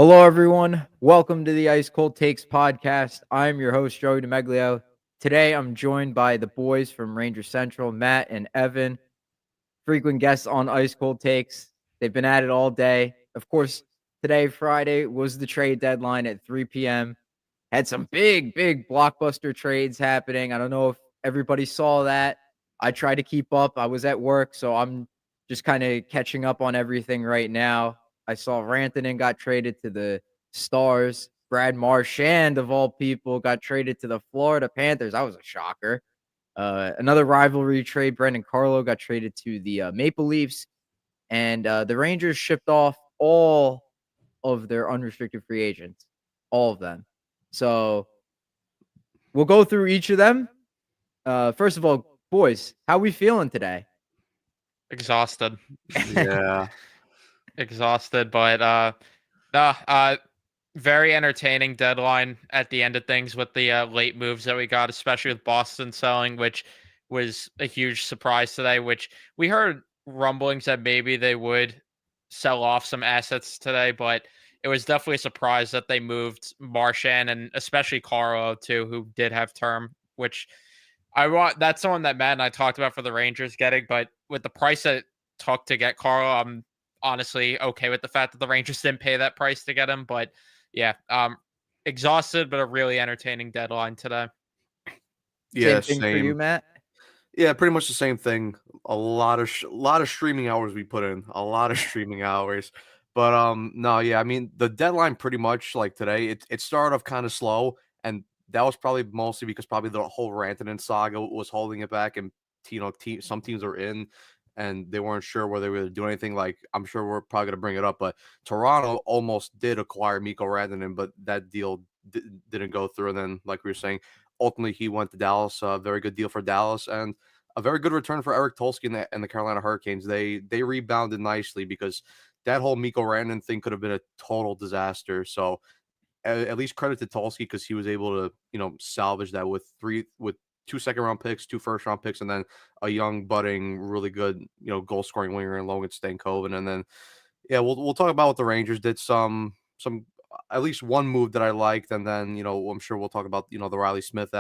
Hello, everyone. Welcome to the Ice Cold Takes podcast. I'm your host, Joey DeMeglio. Today, I'm joined by the boys from Ranger Central, Matt and Evan, frequent guests on Ice Cold Takes. They've been at it all day. Of course, today, Friday, was the trade deadline at 3 p.m. Had some big blockbuster trades happening. I don't know if everybody saw that. I tried to keep up. I was at work, so I'm just kind of catching up on everything right now. I saw Rantanen got traded to the Stars. Brad Marchand, of all people, got traded to the Florida Panthers. That was a shocker. Another rivalry trade. Brendan Carlo got traded to the Maple Leafs, and the Rangers shipped off all of their unrestricted free agents, all of them. So we'll go through each of them. First of all, boys, how we feeling today? Exhausted. Yeah. Exhausted, but nah, very entertaining deadline at the end of things with the late moves that we got, especially with Boston selling, which was a huge surprise today. Which we heard rumblings that maybe they would sell off some assets today, but it was definitely a surprise that they moved Marchand and especially Carlo too, who did have term, which I want. That's someone that Matt and I talked about for the Rangers getting, but with the price that it took to get Carlo, I'm honestly okay with the fact that the Rangers didn't pay that price to get him. But yeah, exhausted, but a really entertaining deadline today. Yeah, Same thing for you, same. Matt? Yeah, pretty much the same thing. A lot of streaming hours we put in. A lot of streaming hours. But no, yeah, I mean the deadline pretty much like today, it started off kind of slow, and that was probably mostly because probably the whole Rantanen saga was holding it back, and some teams are in and they weren't sure whether they were doing anything. Like I'm sure we're probably gonna bring it up, but Toronto almost did acquire Mikko Rantanen, but that deal didn't go through. And then, like we were saying, ultimately he went to Dallas. A very good deal for Dallas, and a very good return for Eric Tulsky and the Carolina Hurricanes. They rebounded nicely because that whole Mikko Rantanen thing could have been a total disaster. So at least credit to Tulsky because he was able to salvage that with two second round picks, two first round picks, and then a young budding really good goal scoring winger in Logan Stankoven. And then yeah, we'll talk about what the Rangers did. Some at least one move that I liked, and then I'm sure we'll talk about the Riley Smith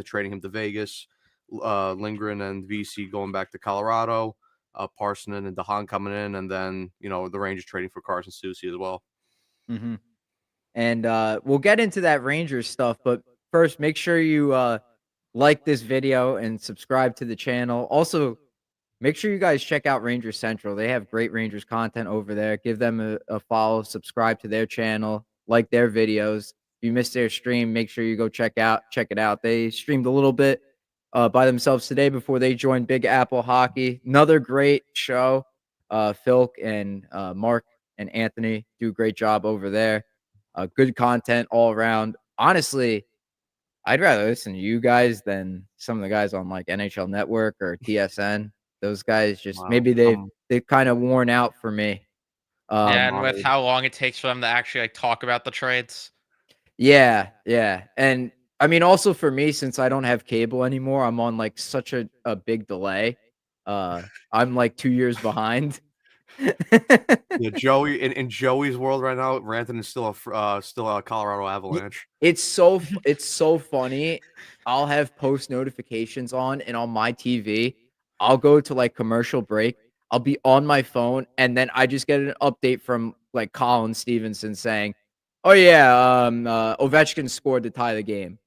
trading him to Vegas, Lindgren and VC going back to Colorado, Parsonen and DeHaan coming in, and then the Rangers trading for Carson Soucy as well. Mm-hmm. And we'll get into that Rangers stuff, but first, make sure you like this video and subscribe to the channel. Also, make sure you guys check out Rangers Central. They have great Rangers content over there. Give them a follow, subscribe to their channel, like their videos. If you missed their stream, make sure you go check it out. They streamed a little bit by themselves today before they joined Big Apple Hockey. Another great show. Phil and Mark and Anthony do a great job over there. Good content all around. Honestly, I'd rather listen to you guys than some of the guys on like NHL Network or TSN. Those guys just Wow. maybe they've kind of worn out for me. Yeah, Um, and with how long it takes for them to actually like talk about the trades. yeah. And I mean also for me, since I don't have cable anymore, I'm on like such a big delay. I'm like 2 years behind. Yeah, Joey in Joey's world right now, Rantanen is still a Colorado Avalanche. It's so funny. I'll have post notifications on, and on my TV, I'll go to, like, commercial break. I'll be on my phone, and then I just get an update from, like, Colin Stevenson saying, "Oh, yeah, Ovechkin scored to tie the game."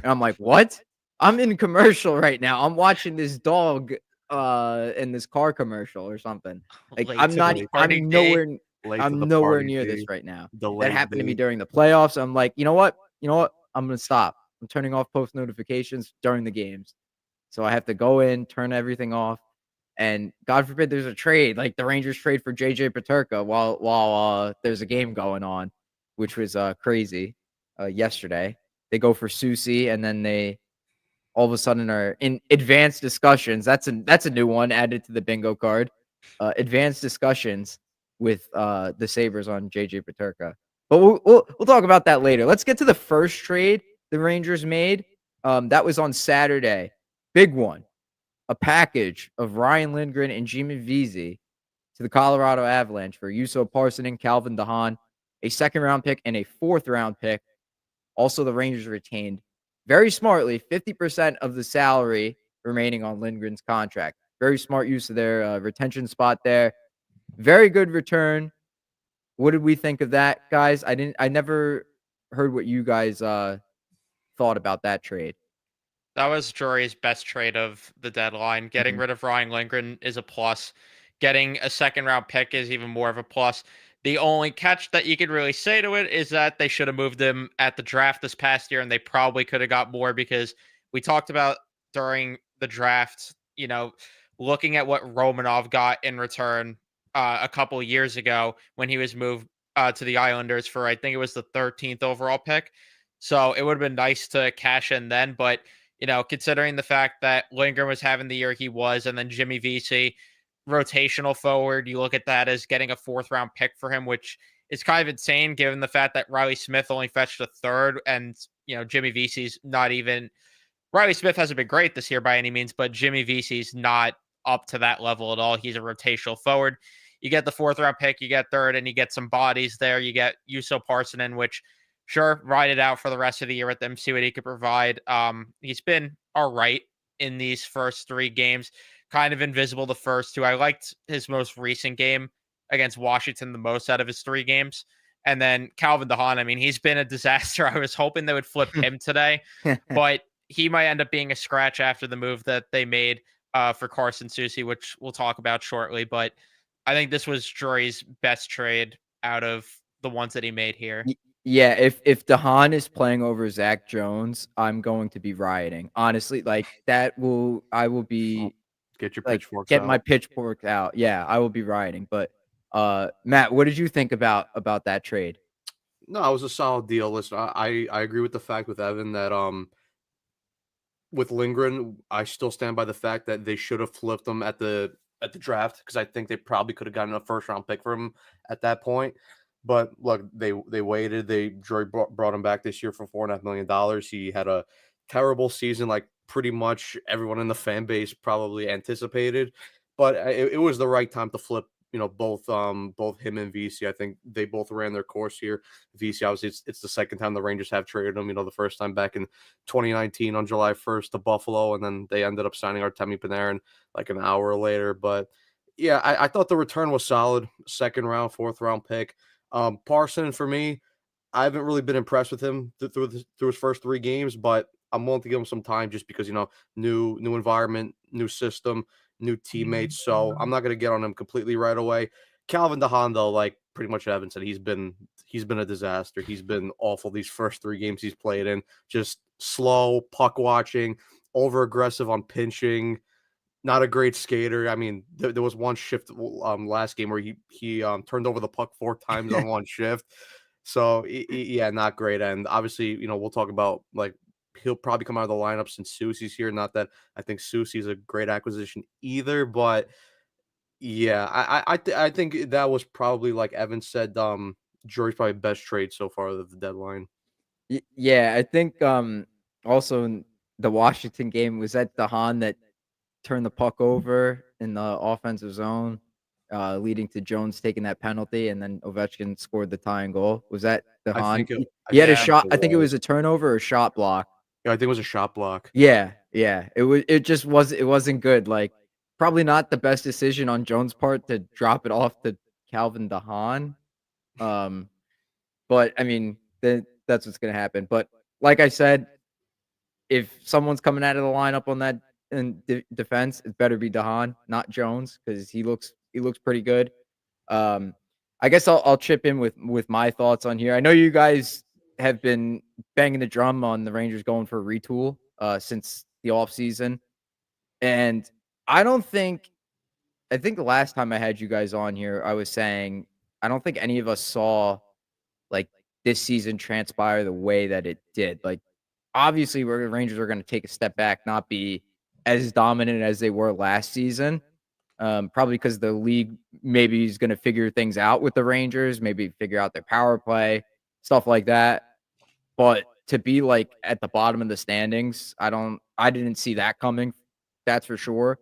And I'm like, "What? I'm in commercial right now. I'm watching this dog, in this car commercial or something." Like, Late to the party, D. Late to the I'm nowhere party, near this D. right now. That Delayed happened to me date. during the playoffs. I'm like, "You know what? You know what? I'm gonna stop. I'm turning off post notifications during the games." So I have to go in, turn everything off, and God forbid there's a trade, like the Rangers trade for JJ Peterka while there's a game going on, which was crazy yesterday. They go for Susie, and then they all of a sudden are in advanced discussions. That's a new one added to the bingo card. Advanced discussions with the Sabres on JJ Peterka. But we'll talk about that later. Let's get to the first trade the Rangers made. That was on Saturday. Big one. A package of Ryan Lindgren and Jimmy Vesey to the Colorado Avalanche for Juuso Parssinen, Calvin DeHaan, a second-round pick, and a fourth-round pick. Also, the Rangers retained very smartly 50% of the salary remaining on Lindgren's contract. Very smart use of their retention spot there. Very good return. What did we think of that, guys? I never heard what you guys thought about that trade. That was Drury's best trade of the deadline. Getting Mhm. rid of Ryan Lindgren is a plus. Getting a second round pick is even more of a plus. The only catch that you could really say to it is that they should have moved him at the draft this past year, and they probably could have got more because we talked about during the draft, looking at what Romanov got in return a couple years ago when he was moved to the Islanders for, I think it was the 13th overall pick. So it would have been nice to cash in then, but considering the fact that Lindgren was having the year he was, and then Jimmy Vesey, rotational forward, you look at that as getting a fourth round pick for him, which is kind of insane given the fact that Riley Smith only fetched a third, and Jimmy Vesey's not even. Riley Smith hasn't been great this year by any means, but Jimmy Vesey's not up to that level at all. He's a rotational forward. You get the fourth round pick, you get third, and you get some bodies there. You get Juuso Parssinen, which sure, ride it out for the rest of the year with them, see what he could provide. He's been all right in these first 3 games, kind of invisible the first 2. I liked his most recent game against Washington the most out of his 3 games. And then Calvin DeHaan, I mean, he's been a disaster. I was hoping they would flip him today, but he might end up being a scratch after the move that they made for Carson Soucy, which we'll talk about shortly. But I think this was Drury's best trade out of the ones that he made here. Yeah, if DeHaan is playing over Zach Jones, I'm going to be rioting. Honestly, like I will be Get your like pitchforks get out. my pitchfork out. Yeah, I will be rioting. But Matt, what did you think about that trade? No, it was a solid deal. Listen, I agree with the fact with Evan that with Lindgren, I still stand by the fact that they should have flipped him at the draft because I think they probably could have gotten a first round pick for him at that point. But look, they waited. Drury brought him back this year for $4.5 million. He had a terrible season, like pretty much everyone in the fan base probably anticipated. But it was the right time to flip. Both him and Vesey. I think they both ran their course here. Vesey, obviously, it's the second time the Rangers have traded him. The first time back in 2019 on July 1st to Buffalo, and then they ended up signing Artemi Panarin like an hour later. But yeah, I thought the return was solid. Second round, fourth round pick. Parson, for me, I haven't really been impressed with him through his first 3 games, but I'm willing to give him some time just because new environment, new system, new teammates. So I'm not going to get on him completely right away. Calvin DeHaan, though, like pretty much Evan said, he's been a disaster. He's been awful these first 3 games he's played in. Just slow, puck watching, over aggressive on pinching. Not a great skater. I mean, there was one shift last game where he turned over the puck 4 times on one shift. So yeah, not great. And obviously, we'll talk about like he'll probably come out of the lineup since Soucy's here. Not that I think Soucy's a great acquisition either, but yeah, I think that was probably like Evan said. Drury's probably best trade so far of the deadline. Yeah, I think also in the Washington game was that DeHaan that turned the puck over in the offensive zone, leading to Jones taking that penalty, and then Ovechkin scored the tying goal. Was that DeHaan? He had a shot. I think it was a turnover or a shot block. Yeah, I think it was a shot block. Yeah. It just wasn't good. Like probably not the best decision on Jones' part to drop it off to Calvin DeHaan. But I mean, that's what's gonna happen. But like I said, if someone's coming out of the lineup on that in defense, it better be DeHaan, not Jones, because he looks pretty good. I guess I'll chip in with my thoughts on here. I know you guys have been banging the drum on the Rangers going for a retool since the offseason. And I think the last time I had you guys on here, I was saying I don't think any of us saw like this season transpire the way that it did. Like obviously the Rangers are going to take a step back, not be as dominant as they were last season. Probably because the league maybe is going to figure things out with the Rangers, maybe figure out their power play, stuff like that. But to be like at the bottom of the standings, I didn't see that coming. That's for sure.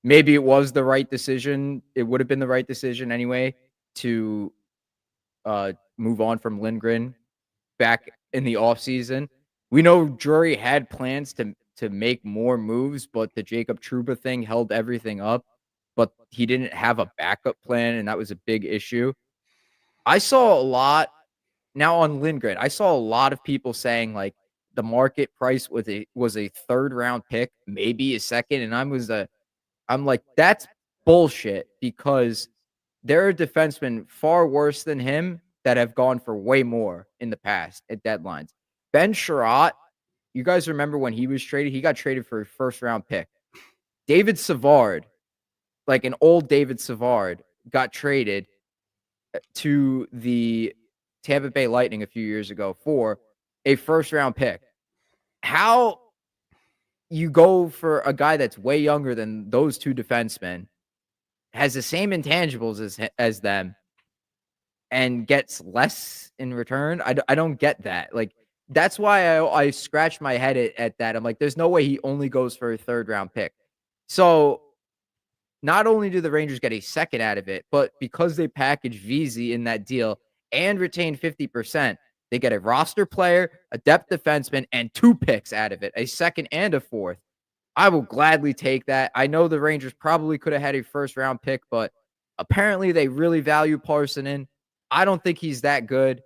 Maybe it was the right decision. It would have been the right decision anyway to move on from Lindgren back in the offseason. We know Drury had plans to make more moves, but the Jacob Trouba thing held everything up. But he didn't have a backup plan, and that was a big issue. I saw a lot now on Lindgren. I saw a lot of people saying like the market price was a third round pick, maybe a second, and I'm like that's bullshit because there are defensemen far worse than him that have gone for way more in the past at deadlines. Ben Sherratt, you guys remember when he was traded? He got traded for a first round pick. David Savard, like an old David Savard, got traded to the Tampa Bay Lightning a few years ago for a first round pick. How you go for a guy that's way younger than those two defensemen, has the same intangibles as them, and gets less in return? I don't get that. Like, that's why I scratch my head at that. I'm like, there's no way he only goes for a third round pick. So not only do the Rangers get a second out of it, but because they package VZ in that deal and retain 50%, they get a roster player, a depth defenseman, and 2 picks out of it, a second and a fourth. I will gladly take that. I know the Rangers probably could have had a first round pick, but apparently they really value Parssinen. I don't think he's that good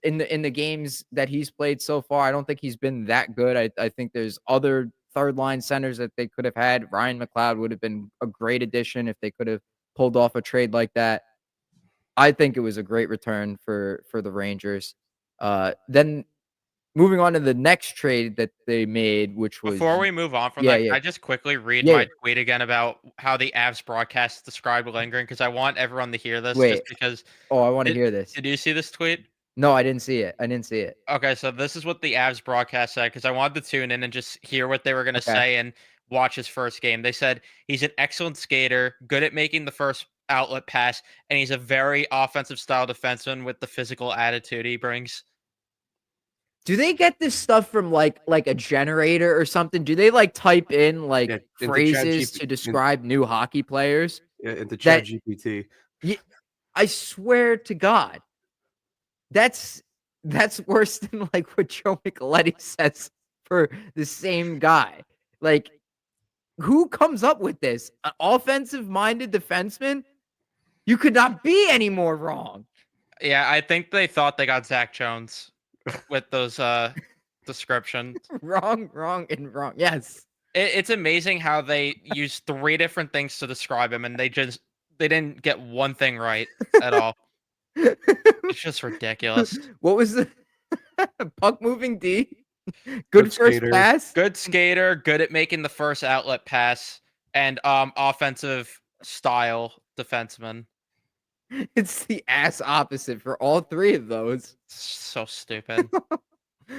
in the games that he's played so far. I don't think he's been that good. I think there's other third line centers that they could have had. Ryan McLeod would have been a great addition if they could have pulled off a trade like that. I think it was a great return for the Rangers. Then moving on to the next trade that they made, which was Before we move on from that, can I just quickly read my tweet again about how the Avs broadcast described Lindgren? Because I want everyone to hear this. Just because. Oh, I want to hear this. Did you see this tweet? No, I didn't see it. Okay, so this is what the Avs broadcast said because I wanted to tune in and just hear what they were going to say and watch his first game. They said he's an excellent skater, good at making the first outlet pass, and he's a very offensive style defenseman with the physical attitude he brings. Do they get this stuff from like a generator or something? Do they like type in like phrases to describe new hockey players? Yeah, into ChatGPT. I swear to God, that's worse than like what Joe Micheletti says for the same guy. Like, who comes up with this? An offensive-minded defenseman? You could not be any more wrong. Yeah, I think they thought they got Zach Jones with those descriptions. Wrong. Yes. It's amazing how they use 3 different things to describe him, and they didn't get one thing right at all. It's just ridiculous. What was the puck moving D? Good first skater. Pass. Good skater, good at making the first outlet pass, and offensive style defenseman. It's the ass opposite for all 3 of those. So stupid.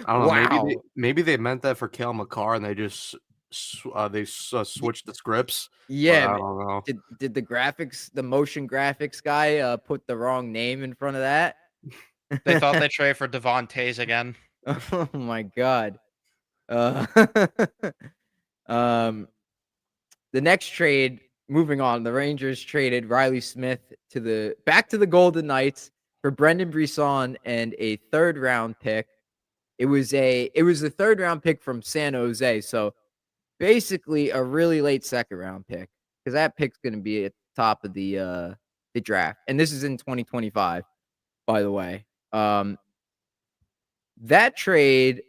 I don't know. Wow. Maybe they meant that for Cale Makar and they just switched the scripts. Yeah, I don't know. Did the motion graphics guy put the wrong name in front of that? They thought they traded for Devon Toews again. Oh my God. The next trade, moving on, the Rangers traded Riley Smith back to the Golden Knights for Brendan Brisson and a 3rd round pick. It was a 3rd round pick from San Jose, so basically a really late 2nd round pick because that pick's going to be at the top of the draft, and this is in 2025, by the way. That trade,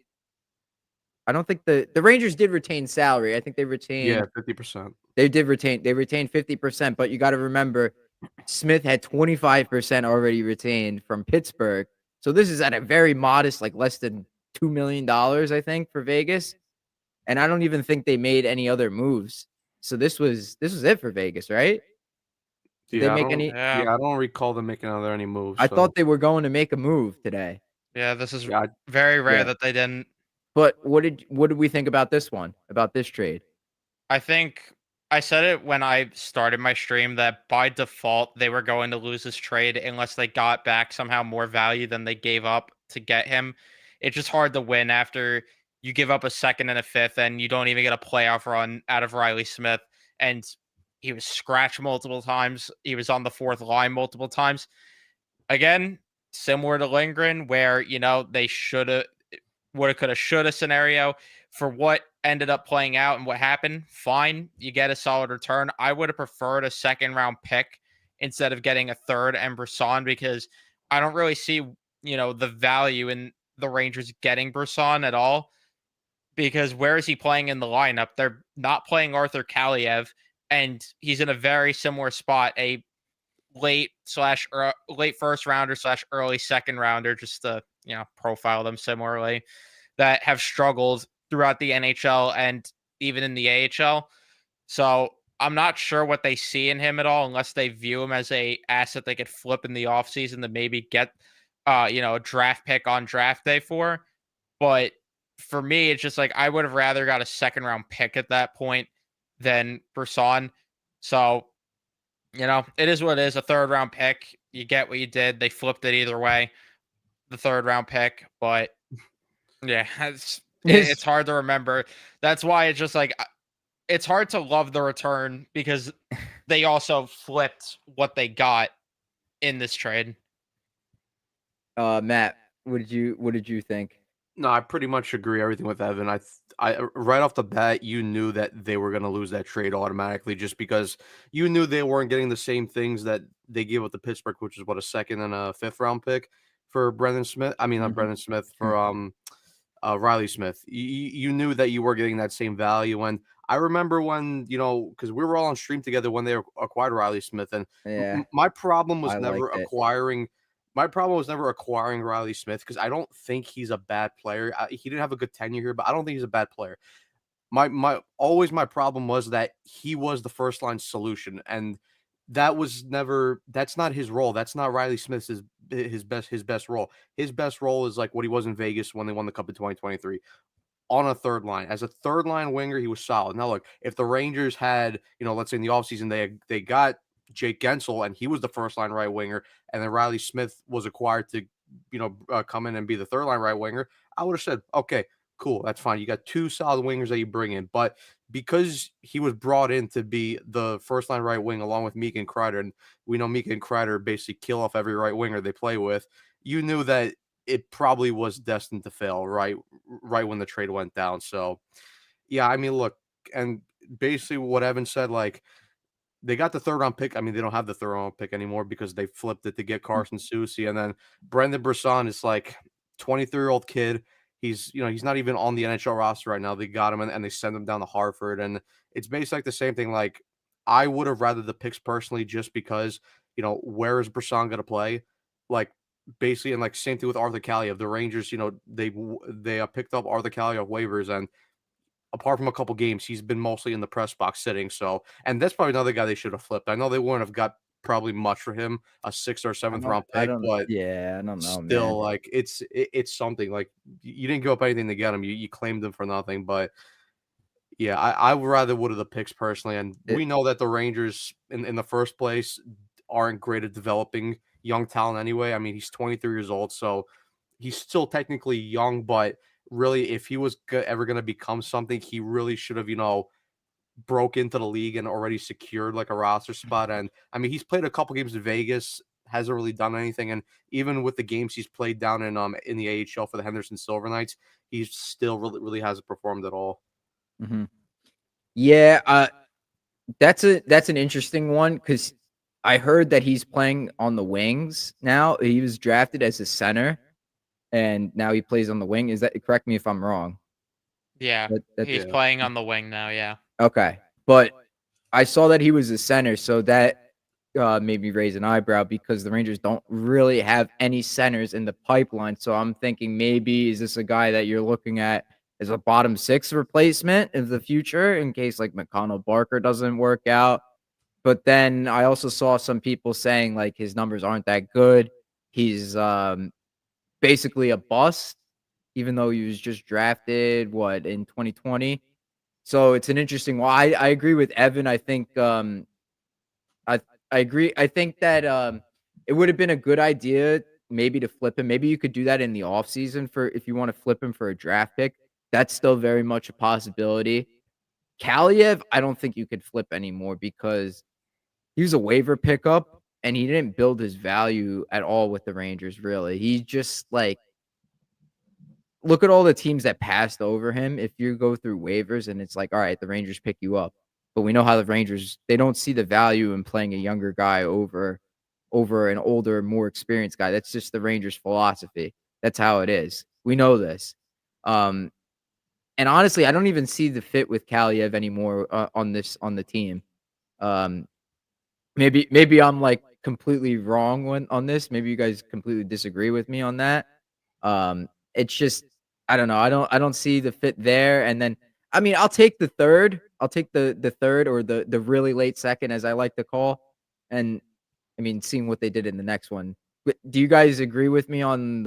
I don't think the Rangers did retain salary. I think they retained 50%. They retained 50%, but you got to remember Smith had 25% already retained from Pittsburgh. So this is at a very modest, like less than $2 million, I think, for Vegas. And I don't even think they made any other moves. So this was it for Vegas, right? Did they make any? Yeah, I don't recall them making any moves. I thought they were going to make a move today. Yeah, this is very rare that they didn't. But what did we think about this one? About this trade? I think I said it when I started my stream that by default they were going to lose this trade unless they got back somehow more value than they gave up to get him. It's just hard to win after you give up a 2nd and a 5th and you don't even get a playoff run out of Riley Smith. And he was scratched multiple times. He was on the 4th line multiple times. Again, similar to Lindgren, where they shoulda, woulda, coulda, shoulda scenario for what ended up playing out and what happened. Fine, you get a solid return. I would have preferred a second round pick instead of getting a third and Brisson, because I don't really see the value in the Rangers getting Brisson at all, because where is he playing in the lineup? They're not playing Arthur Kaliev, and he's in a very similar spot, a late first rounder / early second rounder, just to profile them similarly, that have struggled throughout the NHL and even in the AHL. So I'm not sure what they see in him at all, unless they view him as a asset they could flip in the offseason to maybe get a draft pick on draft day for. But for me, it's just like I would have rather got a second round pick at that point than Brisson. So, it is what it is. A third round pick. You get what you did. They flipped it either way. The third round pick. But yeah, it's hard to remember. That's why it's just like it's hard to love the return, because they also flipped what they got in this trade. Matt, what did you think? No, I pretty much agree everything with Evan. I right off the bat, you knew that they were going to lose that trade automatically, just because you knew they weren't getting the same things that they gave with the Pittsburgh, which is what, a second and a fifth round pick for Brendan Smith. I mean, not Mhm. Brendan Smith, for Riley Smith. You knew that you were getting that same value, and I remember when because we were all on stream together when they acquired Riley Smith, and Yeah, my problem was I never liked it. acquiring. My problem was never acquiring Riley Smith, because I don't think he's a bad player. He didn't have a good tenure here, but I don't think he's a bad player. My problem was that he was the first line solution, and that's not his role. That's not Riley Smith's his best role. His best role is like what he was in Vegas when they won the cup in 2023, on a third line. As a third line winger, he was solid. Now look, if the Rangers had, let's say in the offseason they got Jake Gensel and he was the first line right winger, and then Riley Smith was acquired to, come in and be the third line right winger, I would have said, okay, cool, that's fine. You got two solid wingers that you bring in. But because he was brought in to be the first line right wing along with Meek and Kreider, and we know Meek and Kreider basically kill off every right winger they play with, you knew that it probably was destined to fail right when the trade went down. So yeah, I mean, look, and basically what Evan said, like, they got the third round pick. I mean, they don't have the third round pick anymore because they flipped it to get Carson Soucy. And then Brendan Brisson is like 23-year-old kid. He's not even on the NHL roster right now. They got him and they send him down to Hartford. And it's basically like the same thing. Like, I would have rather the picks personally, just because, where is Brisson going to play? Like, basically, and like same thing with Arthur Kaliev. The Rangers, they picked up Arthur Kaliev waivers, and apart from a couple games, he's been mostly in the press box sitting. So, and that's probably another guy they should have flipped. I know they wouldn't have got probably much for him, a sixth or seventh round I pick, don't. but Yeah, I don't know, man. still, like, it's something. Like, you didn't give up anything to get him. You claimed him for nothing. But yeah, I would rather would have the picks personally. And we know that the Rangers in the first place aren't great at developing young talent anyway. I mean, he's 23 years old, so he's still technically young, but really, if he was ever going to become something, he really should have, broke into the league and already secured like a roster spot. And I mean, he's played a couple games in Vegas, hasn't really done anything. And even with the games he's played down in the AHL for the Henderson Silver Knights, he still really hasn't performed at all. Mm-hmm. Yeah, that's an interesting one, because I heard that he's playing on the wings now. He was drafted as a center, and now he plays on the wing. Is that correct? Me if I'm wrong. Yeah, he's playing on the wing now. Yeah. Okay, but I saw that he was a center, so that made me raise an eyebrow, because the Rangers don't really have any centers in the pipeline. So I'm thinking, maybe is this a guy that you're looking at as a bottom six replacement in the future in case like McConnell Barker doesn't work out? But then I also saw some people saying like his numbers aren't that good. He's basically a bust, even though he was just drafted in 2020. So it's an interesting one. I agree with Evan. I think I agree. I think that it would have been a good idea maybe to flip him. Maybe you could do that in the offseason for if you want to flip him for a draft pick. That's still very much a possibility. Kaliev, I don't think you could flip anymore, because he was a waiver pickup. and he didn't build his value at all with the Rangers, really. He just, like, look at all the teams that passed over him. If you go through waivers and it's like, all right, the Rangers pick you up. But we know how the Rangers, they don't see the value in playing a younger guy over an older, more experienced guy. That's just the Rangers philosophy. That's how it is. We know this. And honestly, I don't even see the fit with Kaliev anymore on the team. Maybe I'm like completely wrong on this. Maybe you guys completely disagree with me on that. It's just I don't know. I don't see the fit there. And then I mean, I'll take the third. I'll take the third or the really late second, as I like to call. And I mean, seeing what they did in the next one. But do you guys agree with me on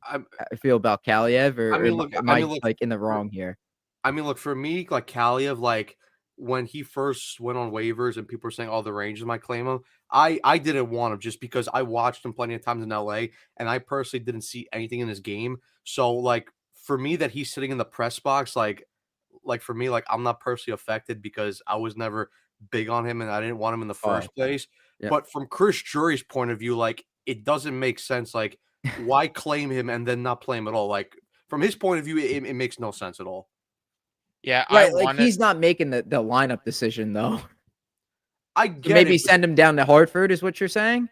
I, I feel about Kaliev, or I mean, look. am I I mean, look. like in the wrong here? I mean, look, for me, like Kaliev, like when he first went on waivers and people were saying, "Oh, the Rangers might claim him," I didn't want him just because I watched him plenty of times in LA, and I personally didn't see anything in his game. So, like for me, that he's sitting in the press box, like for me, like I'm not personally affected because I was never big on him and I didn't want him in the Oh, first place. yeah. But from Chris Drury's point of view, like it doesn't make sense. Like, why claim him and then not play him at all? Like from his point of view, it makes no sense at all. Yeah, I Right, like, wanted. he's not making the lineup decision, though. I So get maybe it, but send him down to Hartford is what you're saying?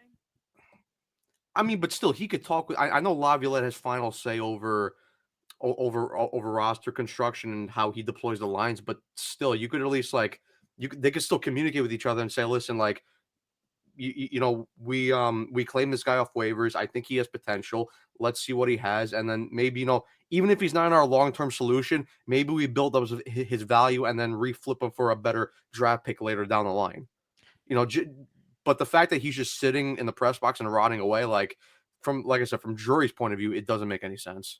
I mean, but still, he could talk with. I know Laviolette has final say over roster construction and how he deploys the lines, but still, you could at least like they could still communicate with each other and say, listen, like we claim this guy off waivers. I think he has potential. Let's see what he has, and then maybe even if he's not in our long term solution, maybe we build up his value and then reflip him for a better draft pick later down the line. You know, but the fact that he's just sitting in the press box and rotting away, like I said, from Drury's point of view, it doesn't make any sense.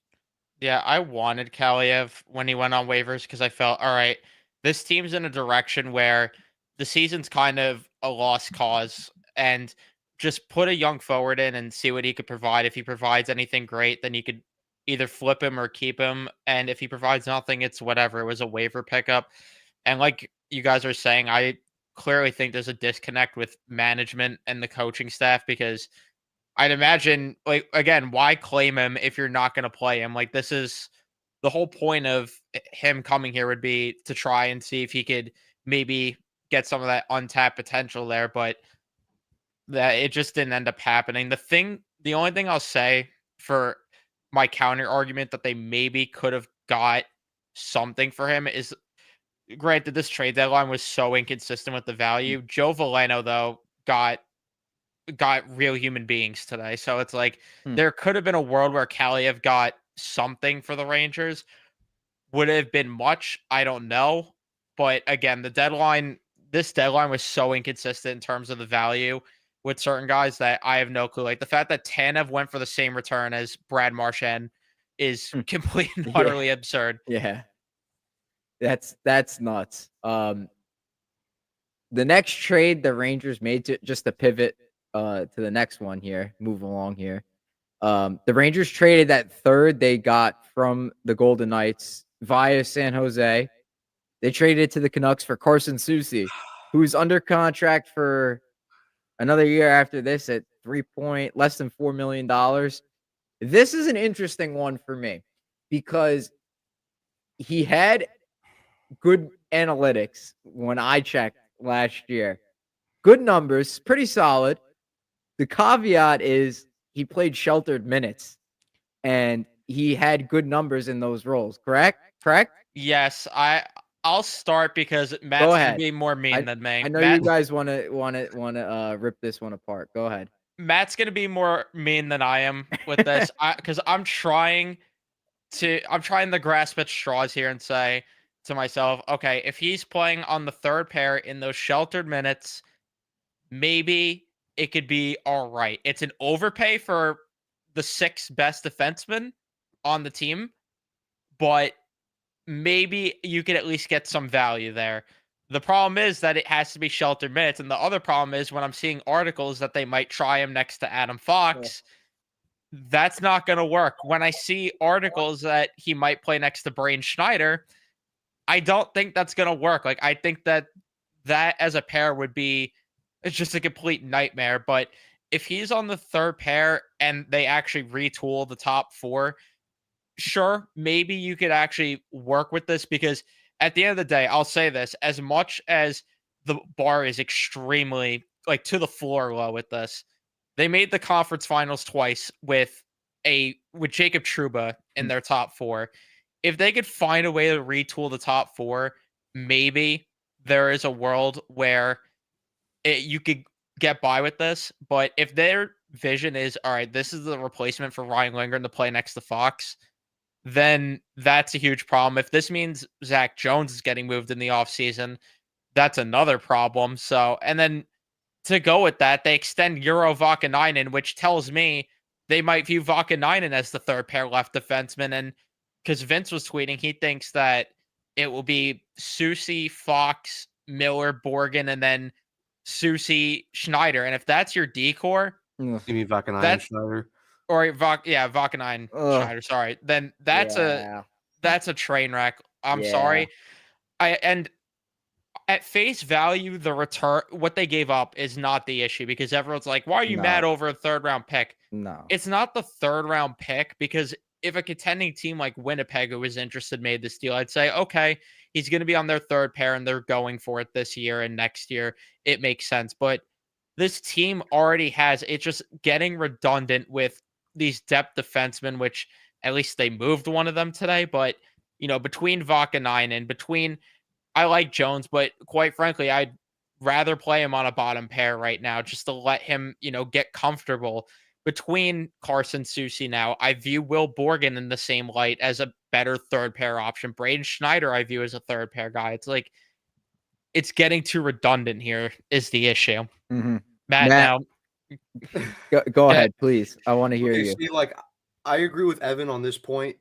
Yeah, I wanted Kaliev when he went on waivers because I felt, all right, this team's in a direction where the season's kind of a lost cause, and just put a young forward in and see what he could provide. If he provides anything great, then you could either flip him or keep him. And if he provides nothing, it's whatever. It was a waiver pickup. And like you guys are saying, I clearly think there's a disconnect with management and the coaching staff because I'd imagine, like, again, why claim him if you're not going to play him? Like, this is the whole point of him coming here would be to try and see if he could maybe get some of that untapped potential there, but that it just didn't end up happening. The only thing I'll say for my counter argument that they maybe could have got something for him is, granted, this trade deadline was so inconsistent with the value. Joe Valeno, though, got real human beings today. So it's like Hmm. there could have been a world where Kaliev got something for the Rangers. Would it have been much? I don't know. But again, this deadline was so inconsistent in terms of the value with certain guys that I have no clue. Like the fact that Tanev went for the same return as Brad Marchand is Hmm. completely and Yeah. utterly absurd. Yeah. That's nuts. The next trade the Rangers made, just to pivot to the next one here, move along here. The Rangers traded that third they got from the Golden Knights via San Jose. They traded it to the Canucks for Carson Soucy, who's under contract for another year after this at less than $4 million. This is an interesting one for me because he had good analytics when I checked last year. Good numbers, pretty solid. The caveat is he played sheltered minutes and he had good numbers in those roles, correct? Correct? Yes, I'll start because Go Matt's gonna ahead. be more mean I than me. I know you guys wanna rip this one apart. Go ahead. Matt's gonna be more mean than I am with this. Because I'm trying to grasp at straws here and say to myself, okay, if he's playing on the third pair in those sheltered minutes, maybe it could be all right. It's an overpay for the sixth best defenseman on the team, but maybe you could at least get some value there. The problem is that it has to be sheltered minutes. And the other problem is when I'm seeing articles that they might try him next to Adam Fox, that's not going to work. When I see articles that he might play next to Brain Schneider, I don't think that's going to work. Like, I think that as a pair would be it's just a complete nightmare. But if he's on the third pair and they actually retool the top four, sure, maybe you could actually work with this because at the end of the day, I'll say this, as much as the bar is extremely like to the floor low with this, they made the conference finals twice with Jacob Trouba in their top four. If they could find a way to retool the top four, maybe there is a world where you could get by with this. But if their vision is, all right, this is the replacement for Ryan Lindgren to play next to Fox, then that's a huge problem. If this means Zach Jones is getting moved in the offseason, that's another problem. So, and then to go with that, they extend Euro Vakanainen, which tells me they might view Vakanainen as the third pair left defenseman. And because Vince was tweeting, he thinks that it will be Soucy, Fox, Miller, Borgen, and then Soucy, Schneider. And if that's your decor, You mean Vakanainen, That's- Schneider? or Vakanainen, Ugh. Schneider, sorry, then that's a train wreck. I'm Yeah. sorry. And at face value, the return, what they gave up is not the issue because everyone's like, why are you No. mad over a third round pick? No. It's not the third round pick because if a contending team like Winnipeg who was interested made this deal, I'd say, okay, he's going to be on their third pair and they're going for it this year and next year. It makes sense. But this team already has, it's just getting redundant with these depth defensemen, which at least they moved one of them today. But, you know, between Vakanainen, I like Jones, but quite frankly, I'd rather play him on a bottom pair right now just to let him, you know, get comfortable. Between Carson Soucy now, I view Will Borgen in the same light as a better third pair option. Braden Schneider, I view as a third pair guy. It's like, it's getting too redundant here is the issue. Mhm. Matt, Matt, now, Go Yeah. ahead, please. I want to hear Okay, you. see, like I agree with Evan on this point.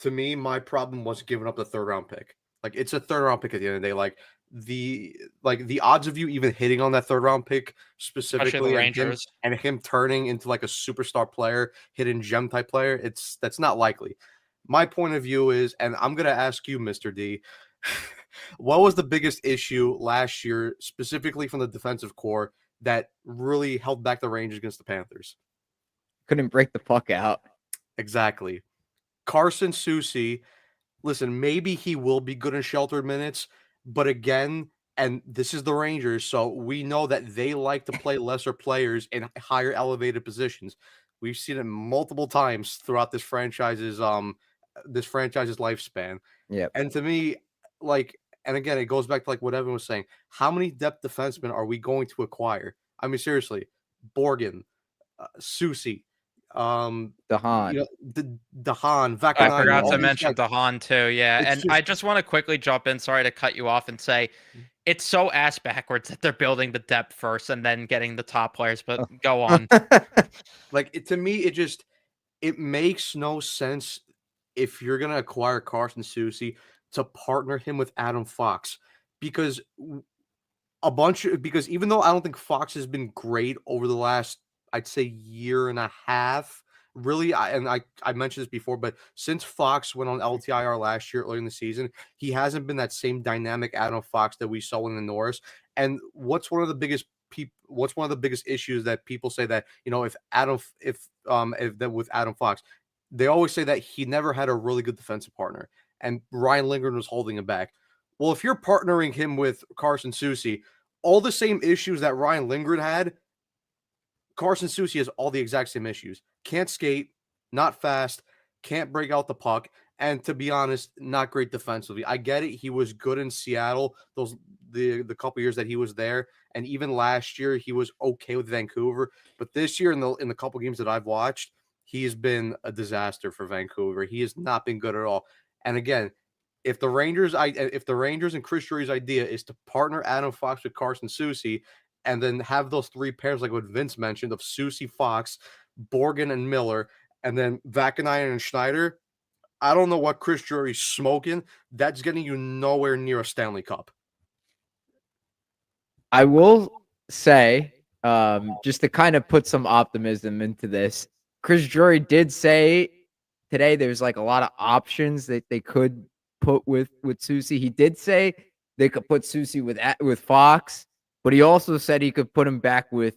To me, my problem was giving up the third round pick. Like it's a third round pick at the end of the day. Like the odds of you even hitting on that third round pick especially specifically the and Rangers. him turning into like a superstar player, hidden gem type player, that's not likely. My point of view is, and I'm gonna ask you, Mr. D, what was the biggest issue last year, specifically from the defensive core, that really held back the Rangers against the Panthers? Couldn't break the puck out. Exactly. Carson Soucy, listen, maybe he will be good in sheltered minutes, but again, and this is the Rangers, so we know that they like to play lesser players in higher elevated positions. We've seen it multiple times throughout this franchise's lifespan. Yep. And to me, like, and again, it goes back to like what Evan was saying. How many depth defensemen are we going to acquire? I mean, seriously, Borgen, Soucy, DeHaan. you know, Dahan, I Vakanainen, forgot all to these mention guys. Dahan too. Yeah. It's And just- I just want to quickly jump in. Sorry to cut you off and say it's so ass backwards that they're building the depth first and then getting the top players. But go on. Like to me, it makes no sense if you're gonna acquire Carson Soucy to partner him with Adam Fox because because even though I don't think Fox has been great over the last, I'd say, year and a half, really, I mentioned this before, but since Fox went on LTIR last year early in the season, he hasn't been that same dynamic Adam Fox that we saw in the Norris. And what's one of the biggest issues that people say that, you know, if that with Adam Fox, they always say that he never had a really good defensive partner, and Ryan Lindgren was holding him back. Well, if you're partnering him with Carson Soucy, all the same issues that Ryan Lindgren had, Carson Soucy has all the exact same issues. Can't skate, not fast, can't break out the puck, and to be honest, not great defensively. I get it. He was good in Seattle the couple years that he was there, and even last year he was okay with Vancouver. But this year in the couple games that I've watched, he has been a disaster for Vancouver. He has not been good at all. And again, if the Rangers and Chris Drury's idea is to partner Adam Fox with Carson Soucy and then have those three pairs like what Vince mentioned of Soucy, Fox, Borgen, and Miller, and then Vakanainen and Schneider, I don't know what Chris Drury's smoking. That's getting you nowhere near a Stanley Cup. I will say, just to kind of put some optimism into this, Chris Drury did say today there's like a lot of options that they could put with Soucy. He did say they could put Soucy with Fox. But he also said he could put him back with.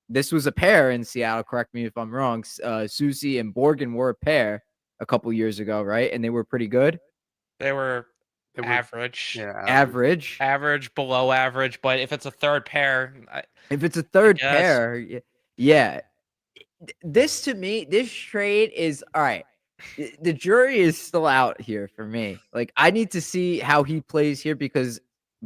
This was a pair in Seattle. Correct me if I'm wrong. Susie and Borgen were a pair a couple years ago, right? And they were pretty good. They were They were, average, yeah, Average. below average. But if it's a third pair, If it's a third guess. pair, yeah. This to me, this trade is all right. The jury is still out here for me. Like, I need to see how he plays here because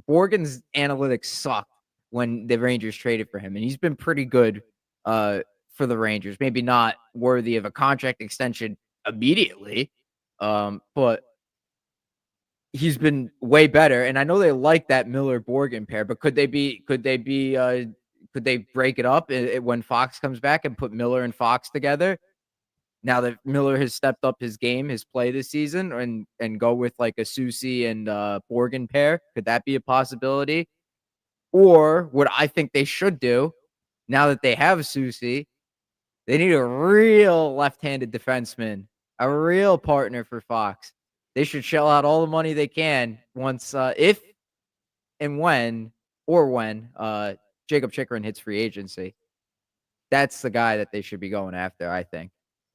Borgen's analytics sucked when the Rangers traded for him, and he's been pretty good for the Rangers. Maybe not worthy of a contract extension immediately, but he's been way better. And I know they like that Miller Borgen pair, but could they break it up when Fox comes back and put Miller and Fox together? Now that Miller has stepped up his game, his play this season, and go with like a Susie and Borgen pair, could that be a possibility? Or what I think they should do, now that they have Susie, they need a real left-handed defenseman, a real partner for Fox. They should shell out all the money they can once, if and when Jacob Chikrin hits free agency. That's the guy that they should be going after, I think.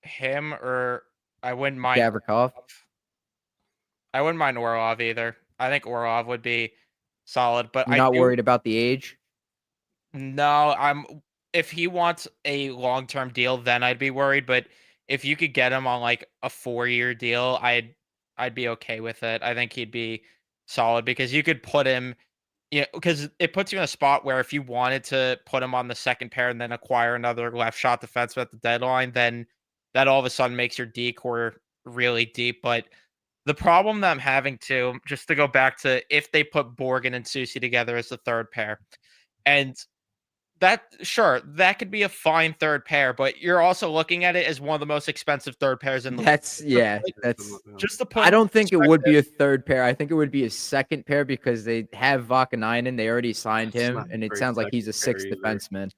him or I wouldn't mind Gavrikov. I wouldn't mind Orlov either. I think Orlov would be solid, but You're not worried about the age? No, if he wants a long-term deal, then I'd be worried. But if you could get him on like a 4-year deal, I'd be okay with it. I think he'd be solid because you could put him, because it puts you in a spot where if you wanted to put him on the second pair and then acquire another left shot defenseman at the deadline, then that all of a sudden makes your decor really deep. But the problem that I'm having too, just to go back to if they put Borgen and Susie together as the third pair, and that could be a fine third pair, but you're also looking at it as one of the most expensive third pairs in the That's just to put I don't think it would be a perspective. third pair. I think it would be a second pair because they have Vakanainen. They already signed That's him, not and a it great sounds like he's a second pair sixth either. defenseman.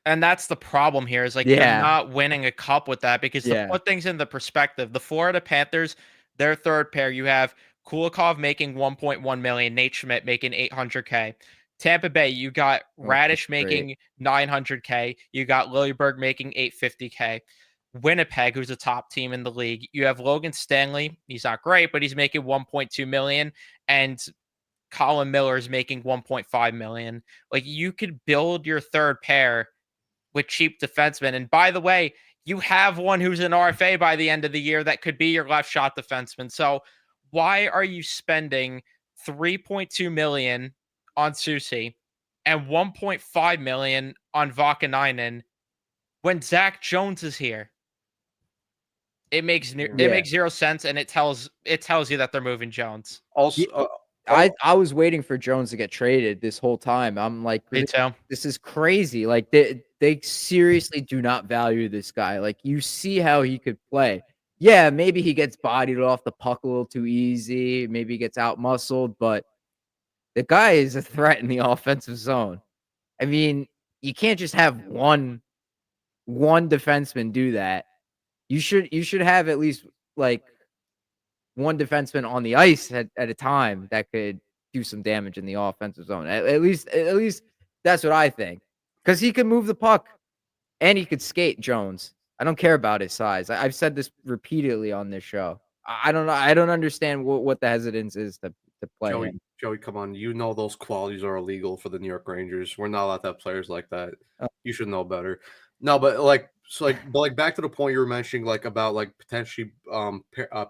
And that's the problem here is like they're Yeah. not winning a cup with that because to Yeah. put things into perspective, the Florida Panthers, their third pair, you have Kulikov making 1.1 million, Nate Schmidt making 800K. Tampa Bay, you got Radish great. making 900K. You got Lilleberg making 850K. Winnipeg, who's a top team in the league, you have Logan Stanley. He's not great, but he's making 1.2 million, and Colin Miller is making 1.5 million. Like you could build your third pair with cheap defensemen. And by the way, you have one who's an RFA by the end of the year that could be your left shot defenseman. So why are you spending 3.2 million on Susie and 1.5 million on Vakanainen when Zach Jones is here? It makes zero sense, and it tells you that they're moving Jones. Also, I was waiting for Jones to get traded this whole time. I'm like, Me too. this is crazy. Like they seriously do not value this guy. Like you see how he could play. Yeah, maybe he gets bodied off the puck a little too easy. Maybe he gets out muscled, but the guy is a threat in the offensive zone. I mean, you can't just have one defenseman do that. You should have at least like one defenseman on the ice at a time that could do some damage in the offensive zone. At least that's what I think. Because he could move the puck and he could skate, Jones. I don't care about his size. I've said this repeatedly on this show. I don't know. I don't understand what the hesitance is to play him. Joey, come on. You know those qualities are illegal for the New York Rangers. We're not allowed to have players like that. You should know better. No, but back to the point you were mentioning, like about like potentially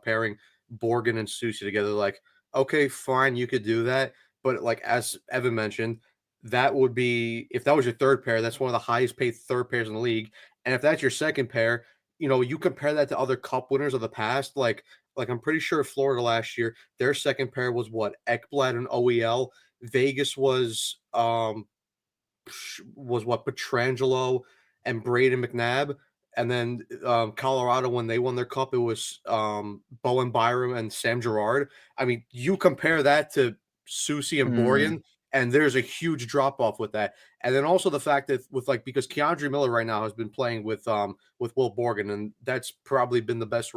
pairing Borgen and Susie together. Like, okay, fine, you could do that, but like as Evan mentioned, that would be if that was your third pair. That's one of the highest paid third pairs in the league, and if that's your second pair, you compare that to other Cup winners of the past, like I'm pretty sure Florida last year, their second pair was what Ekblad and OEL. Vegas was what Petrangelo and Braden McNabb. And then Colorado, when they won their cup, it was Bowen Byram and Sam Girard. I mean, you compare that to Susie and Borgen, and there's a huge drop off with that. And then also the fact that because Keandre Miller right now has been playing with Will Borgen, and that's probably been the best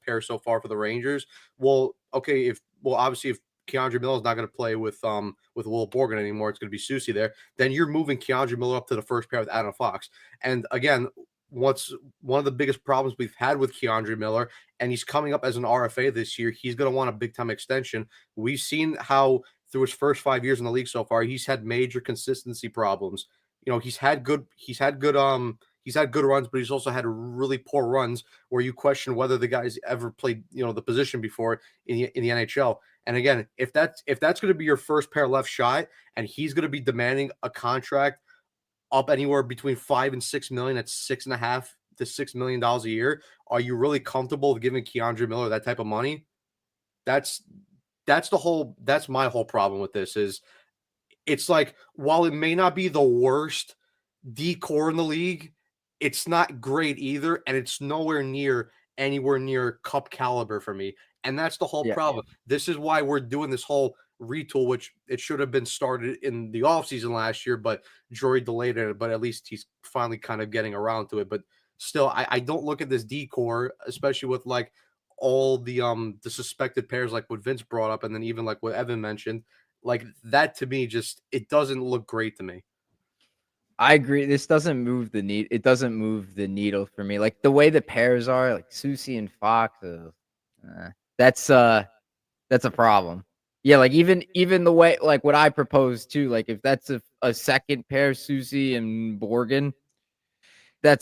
pair so far for the Rangers. Well, okay, obviously if Keandre Miller is not going to play with Will Borgen anymore. It's going to be Susie there. Then you're moving Keandre Miller up to the first pair with Adam Fox. And again, what's one of the biggest problems we've had with Keandre Miller, and he's coming up as an RFA this year. He's going to want a big time extension. We've seen how through his first 5 years in the league so far, he's had major consistency problems. He's had good runs, but he's also had really poor runs where you question whether the guy's ever played, the position before in the NHL. And again, if that's going to be your first pair left shot, and he's going to be demanding a contract up anywhere between $5 and $6 million, that's $6.5 to $6 million a year. Are you really comfortable with giving Keandre Miller that type of money? That's my whole problem with this. Is it's like, while it may not be the worst D-core in the league, it's not great either, and it's anywhere near cup caliber for me. And that's the whole problem. This is why we're doing this whole retool, which it should have been started in the offseason last year, but Drury delayed it. But at least he's finally kind of getting around to it. But still, I don't look at this D-core, especially with like all the suspected pairs, like what Vince brought up, and then even like what Evan mentioned, like that to me, just it doesn't look great to me. I agree. This doesn't move the needle. It doesn't move the needle for me. Like the way the pairs are, like Susie and Fox, that's a problem. Yeah, like even the way, like what I propose too, like if that's a second pair, Susie and Borgen, that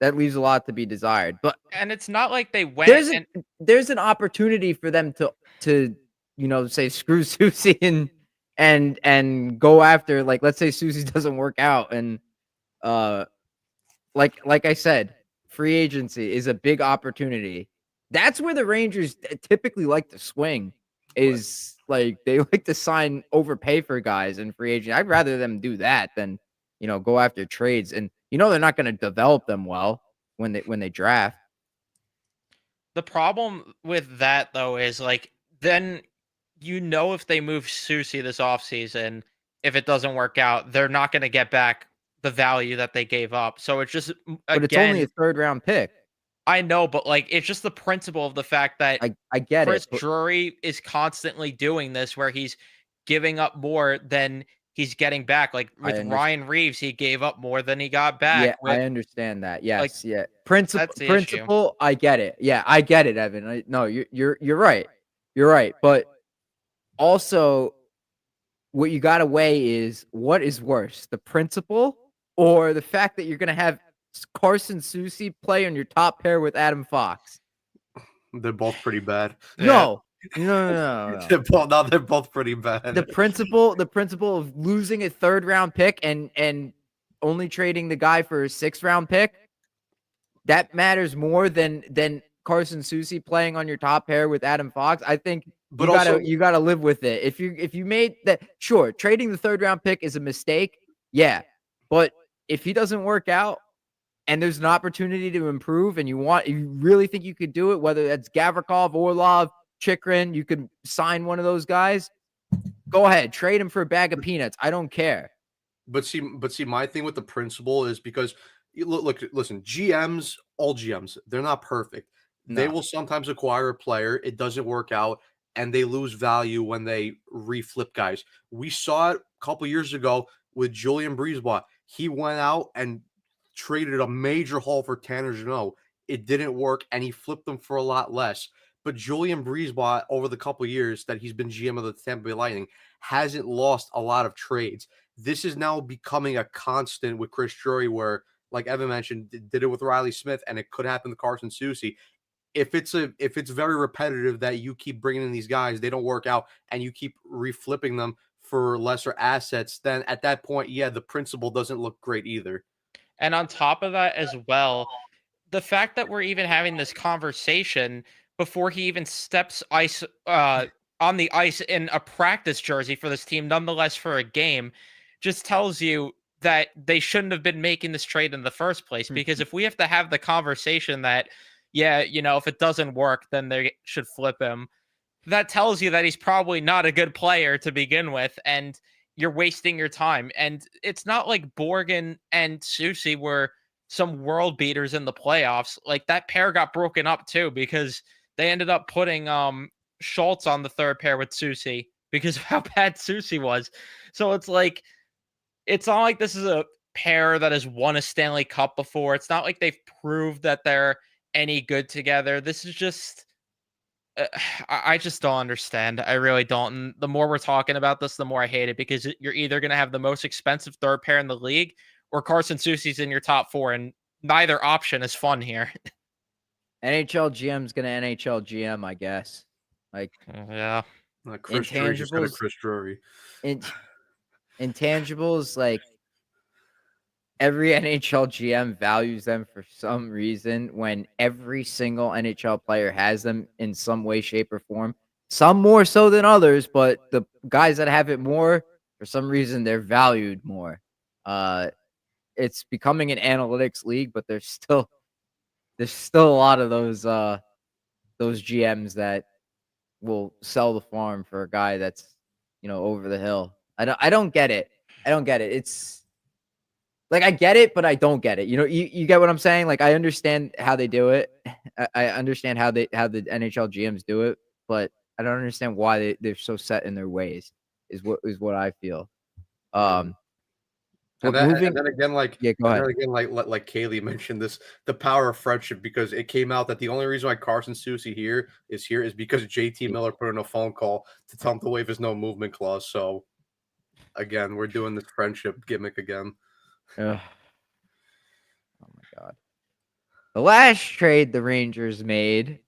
leaves a lot to be desired. But and it's not like they went. There's an opportunity for them to say screw Susie and go after, like, let's say Susie doesn't work out, and like I said, free agency is a big opportunity. That's where the Rangers typically like to swing, is like they like to overpay for guys in free agency. I'd rather them do that than go after trades, and they're not going to develop them well when they draft. The problem with that though is like, then if they move Susie this offseason, if it doesn't work out, they're not going to get back the value that they gave up. So it's just, but it's only a third round pick. I know, but like, it's just the principle of the fact that I get Chris it. Drury is constantly doing this, where he's giving up more than he's getting back. Like with Ryan Reeves, he gave up more than he got back. Yeah, I understand that. Yes, principle. I get it. Yeah, I get it, Evan. No, you're right. You're right, but also, what you got to weigh is what is worse, the principle or the fact that you're going to have Carson Susie play on your top pair with Adam Fox. They're both pretty bad. No. They're both pretty bad. The principle of losing a third round pick and only trading the guy for a 6th round pick, that matters more than Carson Susie playing on your top pair with Adam Fox. I think you gotta live with it. If you made that, sure, trading the 3rd round pick is a mistake. Yeah. But if he doesn't work out and there's an opportunity to improve, and you really think you could do it, whether that's Gavrikov, Orlov, Chychrun, you could sign one of those guys, go ahead, trade him for a bag of peanuts. I don't care. But see, my thing with the principle is because listen, all GMs, they're not perfect. No. They will sometimes acquire a player, it doesn't work out, and they lose value when they reflip guys. We saw it a couple years ago with Julien BriseBois. He went out and traded a major haul for Tanner Jeannot. It didn't work, and he flipped them for a lot less. But Julien BriseBois, over the couple years that he's been GM of the Tampa Bay Lightning, hasn't lost a lot of trades. This is now becoming a constant with Chris Drury, where, like Evan mentioned, did it with Riley Smith, and it could happen to Carson Susie. If it's very repetitive that you keep bringing in these guys, they don't work out, and you keep reflipping them for lesser assets, then at that point, yeah, the principle doesn't look great either. And on top of that as well, the fact that we're even having this conversation before he even steps on the ice in a practice jersey for this team, nonetheless for a game, just tells you that they shouldn't have been making this trade in the first place. Because if we have to have the conversation that, yeah, if it doesn't work, then they should flip him, that tells you that he's probably not a good player to begin with, and you're wasting your time. And it's not like Borgen and Susie were some world beaters in the playoffs. Like, that pair got broken up too, because they ended up putting Schultz on the third pair with Susie because of how bad Susie was. So it's like, it's not like this is a pair that has won a Stanley Cup before. It's not like they've proved that they're any good together. This is just uh, I just don't understand. I really don't. And the more we're talking about this, the more I hate it because you're either going to have the most expensive third pair in the league or Carson Soucy's in your top four, and neither option is fun here. NHL GM's gonna NHL GM, I guess. Like, Yeah. Chris Drury just got a intangibles, Chris Drury. intangibles, like every NHL GM values them for some reason when every single NHL player has them in some way, shape, or form. Some more so than others, but the guys that have it more, for some reason, they're valued more. It's becoming an analytics league, but there's still a lot of those GMs that will sell the farm for a guy that's, over the hill. I don't get it. I don't get it. It's like I get it, but I don't get it. You get what I'm saying? Like I understand how they do it. I understand how the NHL GMs do it, but I don't understand why they're so set in their ways. Is what I feel. And But moving, then again, yeah, go ahead. like Kaylee mentioned this, the power of friendship, because it came out that the only reason why Carson Soucy is because JT Miller put in a phone call to tell him to waive his no movement clause. So again, we're doing this friendship gimmick again. Ugh. Oh my god. The last trade the Rangers made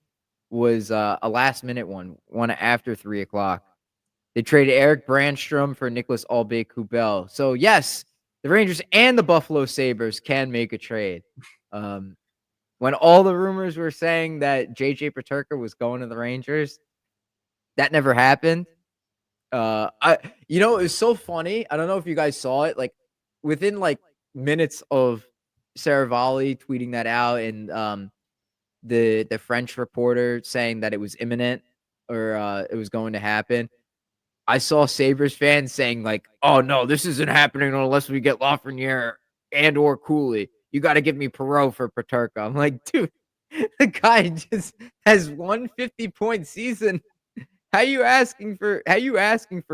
was a last minute one after 3:00. They traded Eric Brandstrom for Nicholas Aube-Kubel. So yes, the Rangers and the Buffalo Sabres can make a trade. When all the rumors were saying that JJ Peterka was going to the Rangers, that never happened. It was so funny. I don't know if you guys saw it. Like within like minutes of Saravalli tweeting that out, and the French reporter saying that it was imminent or it was going to happen. I saw Sabres fans saying like, "Oh no, this isn't happening unless we get Lafreniere and or Cooley. You got to give me Perreault for Peterka." I'm like, dude, the guy just has 150-point season. How you asking for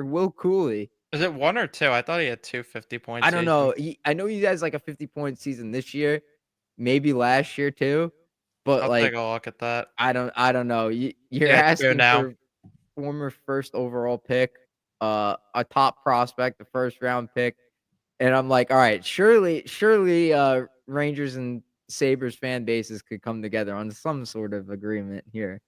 Will Cooley? Is it 1 or 2? I thought he had 250 points. I don't know. I know he has like a 50-point season this year, maybe last year too. But I'll like, take a look at that. I don't know. You're Yeah, asking now. for former first overall pick, a top prospect, the first round pick. And I'm like, all right, surely Rangers and Sabres fan bases could come together on some sort of agreement here.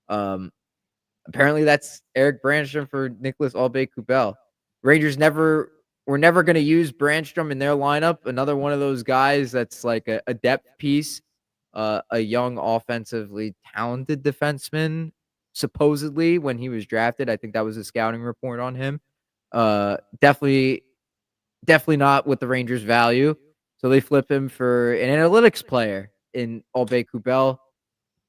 Apparently that's Eric Brandstrom for Nicholas Aube-Kubel. Rangers were never going to use Brandstrom in their lineup. Another one of those guys that's like a depth piece, a young offensively talented defenseman, supposedly when he was drafted. I think that was a scouting report on him. Definitely not what the Rangers value. So they flip him for an analytics player in Aube-Kubel.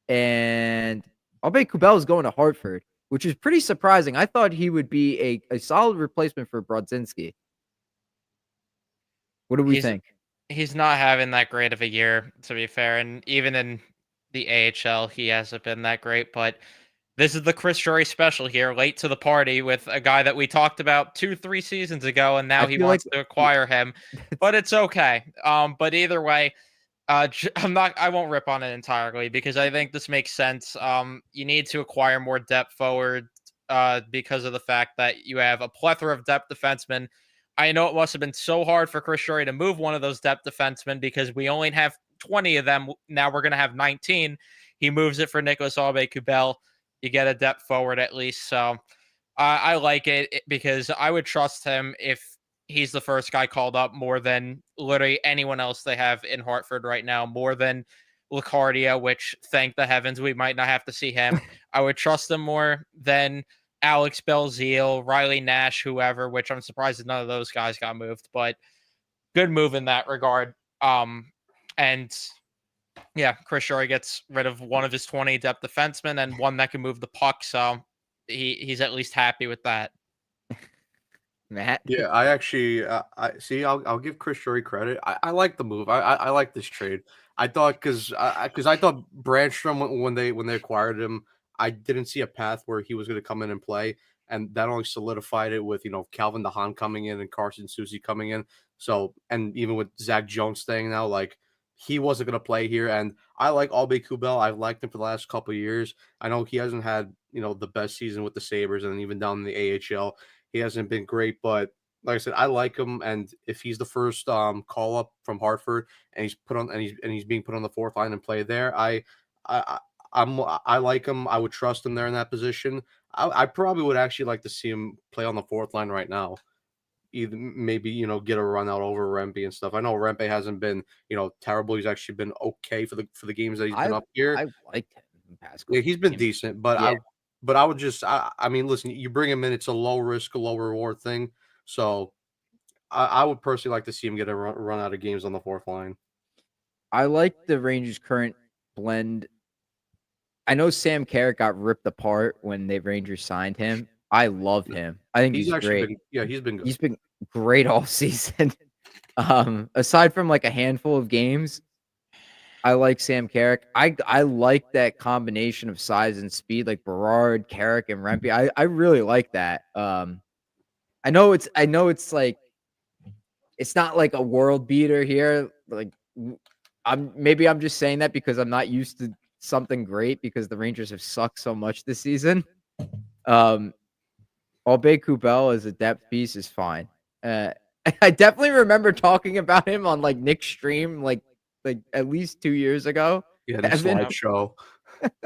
And Aube-Kubel is going to Hartford, which is pretty surprising. I thought he would be a solid replacement for Brodzinski. What do we think? He's not having that great of a year, to be fair. And even in the AHL, he hasn't been that great. But this is the Chris Drury special here, late to the party with a guy that we talked about 2-3 seasons ago, and now he wants to acquire him. But it's okay. But either way, I won't rip on it entirely because I think this makes sense. You need to acquire more depth forward because of the fact that you have a plethora of depth defensemen. I know it must have been so hard for Chris Drury to move one of those depth defensemen because we only have 20 of them. Now we're going to have 19. He moves it for Nicholas Aube-Kubel. You get a depth forward at least. So I like it because I would trust him if he's the first guy called up more than literally anyone else they have in Hartford right now, more than Lacardia, which thank the heavens we might not have to see him. I would trust him more than Alex Belzile, Riley Nash, whoever, which I'm surprised that none of those guys got moved, but good move in that regard. And yeah, Chris Drury gets rid of one of his 20 depth defensemen and one that can move the puck. So he's at least happy with that. Matt? Yeah, I actually, I see. I'll give Chris Drury credit. I like the move. I like this trade. I thought because I thought Brandstrom when they acquired him, I didn't see a path where he was going to come in and play, and that only solidified it with Calvin DeHaan coming in and Carson Soucy coming in. So, and even with Zach Jones staying now, like he wasn't going to play here. And I like Albe Kubel. I've liked him for the last couple of years. I know he hasn't had the best season with the Sabres, and even down in the AHL, he hasn't been great. But like I said, I like him, and if he's the first call up from Hartford, and he's being put on the fourth line and play there, I I like him. I would trust him there in that position. I probably would actually like to see him play on the fourth line right now. Either maybe get a run out over Rempe and stuff. I know Rempe hasn't been terrible. He's actually been okay for the games that he's been up here. I liked him in the past Yeah, couple he's been games. decent, but Yeah. I would just I mean, listen, you bring him in, it's a low risk, low reward thing. So I would personally like to see him get a run out of games on the fourth line. I like the Rangers' current blend. I know Sam Carrick got ripped apart when the Rangers signed him. I love him. I think he's actually great. he's been good. He's been great all season. Aside from like a handful of games, I like Sam Carrick. I like that combination of size and speed, like Berard, Carrick, and Rempe. I really like that. I know it's like it's not like a world beater here. Like I'm just saying that because I'm not used to something great because the Rangers have sucked so much this season. Albe Kubel as a depth piece is fine. I definitely remember talking about him on like Nick's stream like at least 2 years ago. Yeah, the slideshow.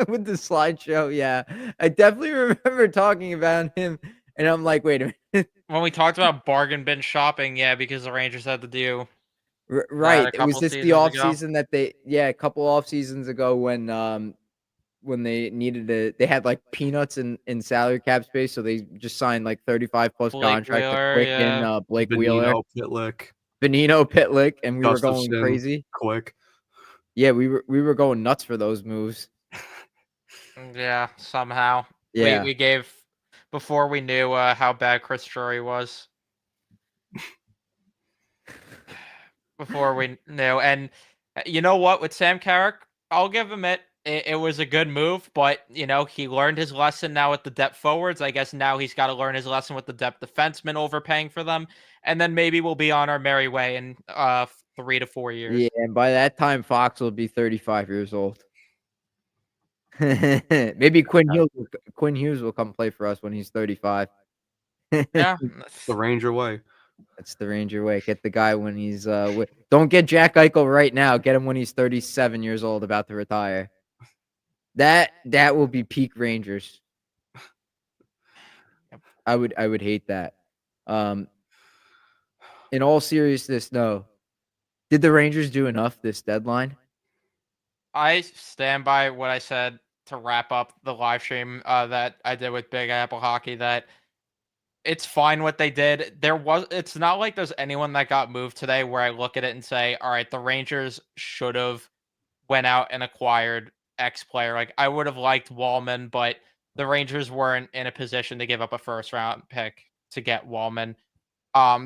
With the slideshow, yeah. I definitely remember talking about him, and I'm like, wait a minute. When we talked about bargain bin shopping, yeah, because the Rangers had to do Right. a It was couple just the seasons off ago. season that a couple off seasons ago when they needed they had like peanuts in salary cap space, so they just signed like 35 plus Blake contract to Wheeler, Quicken, Blake Wheeler, Benino Pitlick, and we were going Gustafson, crazy. Quick. Yeah, we were going nuts for those moves. Yeah, somehow. Yeah. We gave before we knew how bad Chris Drury was. Before we knew, and you know what? With Sam Carrick, I'll give him it was a good move, but he learned his lesson now with the depth forwards. I guess now he's got to learn his lesson with the depth defensemen overpaying for them, and then maybe we'll be on our merry way in 3 to 4 years. Yeah, and by that time Fox will be 35 years old. Maybe Quinn Hughes will come play for us when he's 35. Yeah, The Ranger way. That's the Ranger way. Get the guy when he's don't get Jack Eichel right now. Get him when he's 37 years old, about to retire. That will be peak Rangers. I would hate that. In all seriousness, no. Did the Rangers do enough this deadline? I stand by what I said to wrap up the live stream that I did with Big Apple Hockey, that it's fine what they did. It's not like there's anyone that got moved today where I look at it and say, all right, the Rangers should have went out and acquired X player. Like, I would have liked Wallman, but the Rangers weren't in a position to give up a first round pick to get Wallman.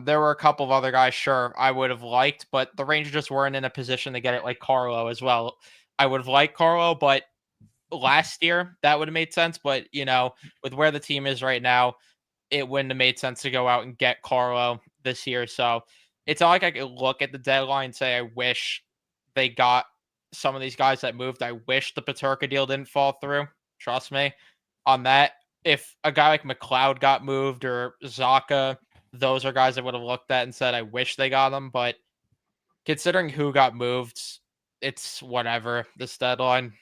There were a couple of other guys, sure, I would have liked, but the Rangers just weren't in a position to get it, like Carlo as well. I would have liked Carlo, but last year that would have made sense. But with where the team is right now, it wouldn't have made sense to go out and get Carlo this year. So it's not like I could look at the deadline and say, I wish they got some of these guys that moved. I wish the Peterka deal didn't fall through. Trust me on that. If a guy like McLeod got moved or Zaka, those are guys I would have looked at and said, I wish they got them. But considering who got moved, it's whatever this deadline.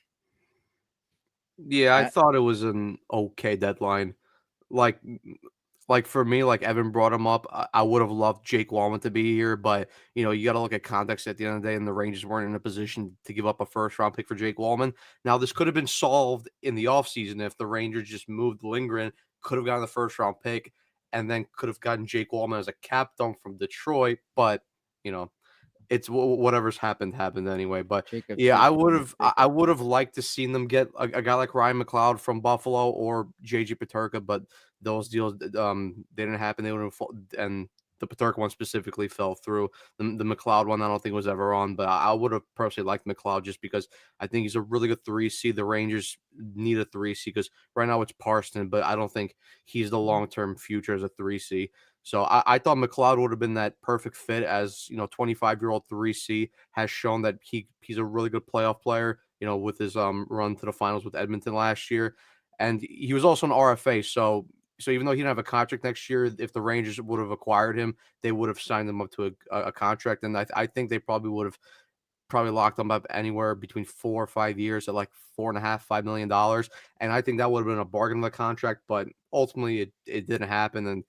Yeah, I thought it was an okay deadline. Like for me, like Evan brought him up, I would have loved Jake Wallman to be here, but you got to look at context at the end of the day, and the Rangers weren't in a position to give up a first round pick for Jake Wallman. Now, this could have been solved in the offseason if the Rangers just moved Lindgren, could have gotten the first round pick, and then could have gotten Jake Wallman as a cap dump from Detroit. But it's whatever's happened anyway. But yeah, I would have liked to seen them get a guy like Ryan McLeod from Buffalo or JJ Peterka, but those deals they didn't happen. They would have, and the Peterka one specifically fell through. The McLeod one I don't think was ever on, but I would have personally liked McLeod just because I think he's a really good 3C. The Rangers need a 3C because right now it's Parston, but I don't think he's the long-term future as a 3C. So I thought McLeod would have been that perfect fit as, 25-year-old 3C has shown that he's a really good playoff player, with his run to the finals with Edmonton last year. And he was also an RFA. So even though he didn't have a contract next year, if the Rangers would have acquired him, they would have signed him up to a contract. And I think they probably would have locked him up anywhere between 4 or 5 years at like $4.5 million. And I think that would have been a bargain of the contract, but ultimately it didn't happen. And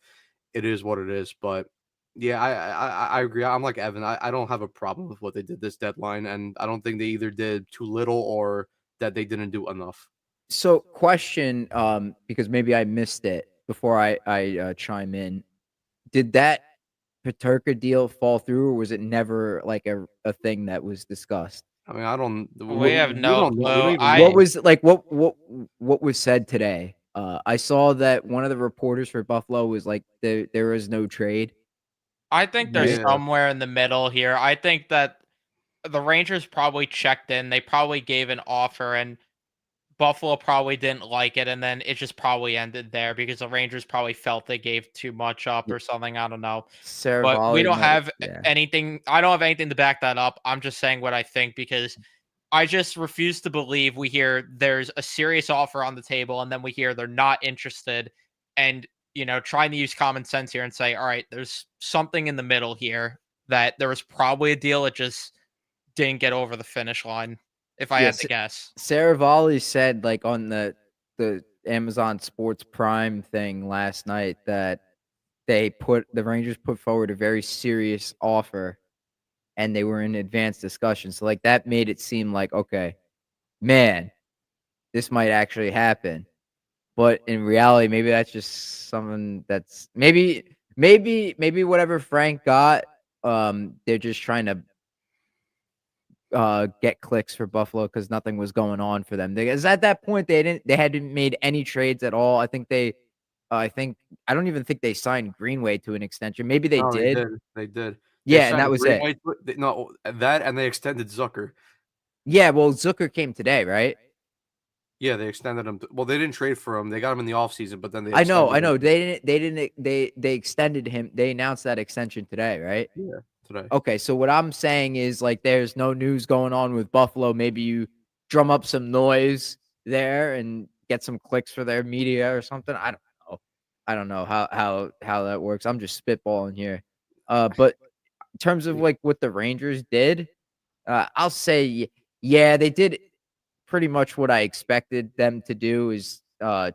it is what it is. But yeah, I agree. I'm like Evan. I don't have a problem with what they did this deadline, and I don't think they either did too little or that they didn't do enough. So, question, because maybe I missed it before I chime in. Did that Peterka deal fall through, or was it never like a thing that was discussed? I mean, I don't. We have no don't know. We clue. don't even know. What was like what was said today? I saw that one of the reporters for Buffalo was like there was no trade. I think they're Yeah. somewhere in the middle here. I think that the Rangers probably checked in. They probably gave an offer, and Buffalo probably didn't like it, and then it just probably ended there because the Rangers probably felt they gave too much up or something. I don't know. But we don't have anything. I don't have anything to back that up. I'm just saying what I think because I just refuse to believe we hear there's a serious offer on the table and then we hear they're not interested and, trying to use common sense here and say, all right, there's something in the middle here that there was probably a deal. It just didn't get over the finish line, if I had to guess. Saravalli said like on the Amazon Sports Prime thing last night that the Rangers put forward a very serious offer and they were in advanced discussions. So like that made it seem like, okay, man, this might actually happen. But in reality, maybe that's just something that's maybe whatever Frank got, they're just trying to get clicks for Buffalo because nothing was going on for them. Because at that point they hadn't made any trades at all. I don't even think they signed Greenway to an extension. Maybe they did. They did. Yeah, and that was it. No, that and they extended Zucker. Yeah, well, Zucker came today, right? Yeah, they extended him. Well, they didn't trade for him. They got him in the offseason, but then they I know. extended him. They extended him. They announced that extension today, right? Yeah, today. Okay, so what I'm saying is like there's no news going on with Buffalo. Maybe you drum up some noise there and get some clicks for their media or something. I don't know. I don't know how that works. I'm just spitballing here. But in terms of like what the Rangers did, I'll say yeah, they did pretty much what I expected them to do is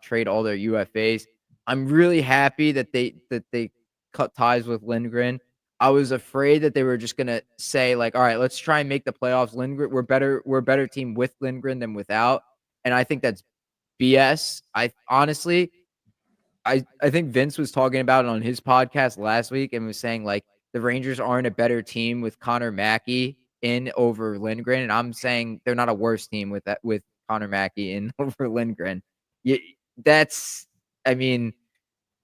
trade all their UFAs. I'm really happy that they cut ties with Lindgren. I was afraid that they were just gonna say like, all right, let's try and make the playoffs. Lindgren, we're a better team with Lindgren than without, and I think that's BS. I honestly, I think Vince was talking about it on his podcast last week and was saying like the Rangers aren't a better team with Connor Mackey in over Lindgren, and I'm saying they're not a worse team with Connor Mackey in over Lindgren. That's, I mean,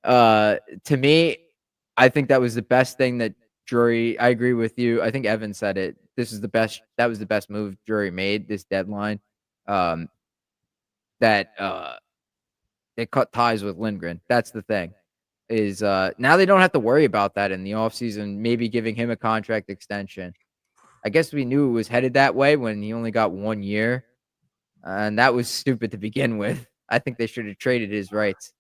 to me, I think that was the best thing that Drury. I agree with you. I think Evan said it. That was the best move Drury made this deadline. That they cut ties with Lindgren. That's the thing. Is now they don't have to worry about that in the offseason, maybe giving him a contract extension. I guess we knew it was headed that way when he only got 1 year. And that was stupid to begin with. I think they should have traded his rights.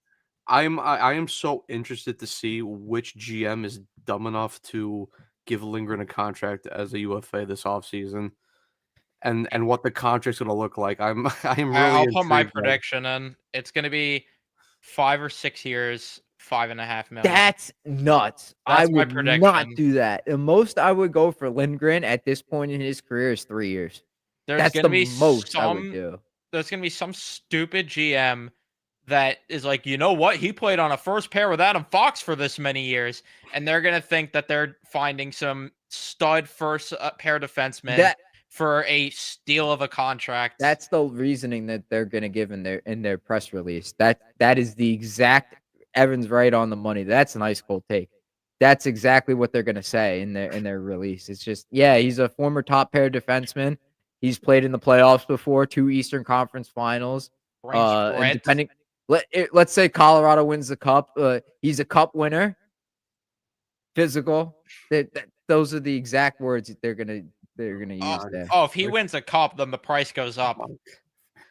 I am so interested to see which GM is dumb enough to give Lindgren a contract as a UFA this offseason and what the contract's going to look like. I'm really I'll put my intrigued by it. prediction in. It's going to be 5 or 6 years, $5.5 million. That's nuts. That's I my would prediction. not do that. The most I would go for Lindgren at this point in his career is 3 years. That's the most I would do. There's going to be some stupid GM that is like, you know what? He played on a first pair with Adam Fox for this many years. And they're going to think that they're finding some stud first pair defenseman for a steal of a contract. That's the reasoning that they're going to give in their press release. That is the exact Evan's right on the money. That's an ice cold take. that's exactly what they're gonna say in their release. It's just, yeah, he's a former top pair defenseman. He's played in the playoffs before, 2 Eastern Conference Finals. Brings And grit. depending, let's say Colorado wins the cup. He's a cup winner, physical. Those are the exact words that they're gonna use there. Oh, if he wins a cup, then the price goes up.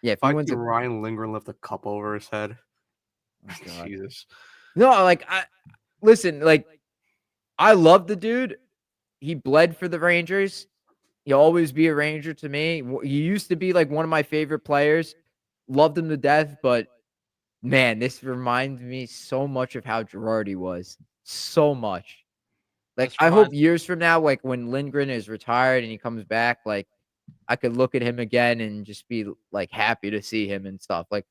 Yeah, if If I he wins see a Ryan Lindgren lift a cup over his head, oh, God. Jesus. No, like listen, like I love the dude. He bled for the Rangers. He'll always be a Ranger to me. He used to be like one of my favorite players. Loved him to death, but man, this reminds me so much of how Girardi was. So much. Like, This I hope reminds- years from now, like when Lindgren is retired and he comes back, like I could look at him again and just be like happy to see him and stuff. Like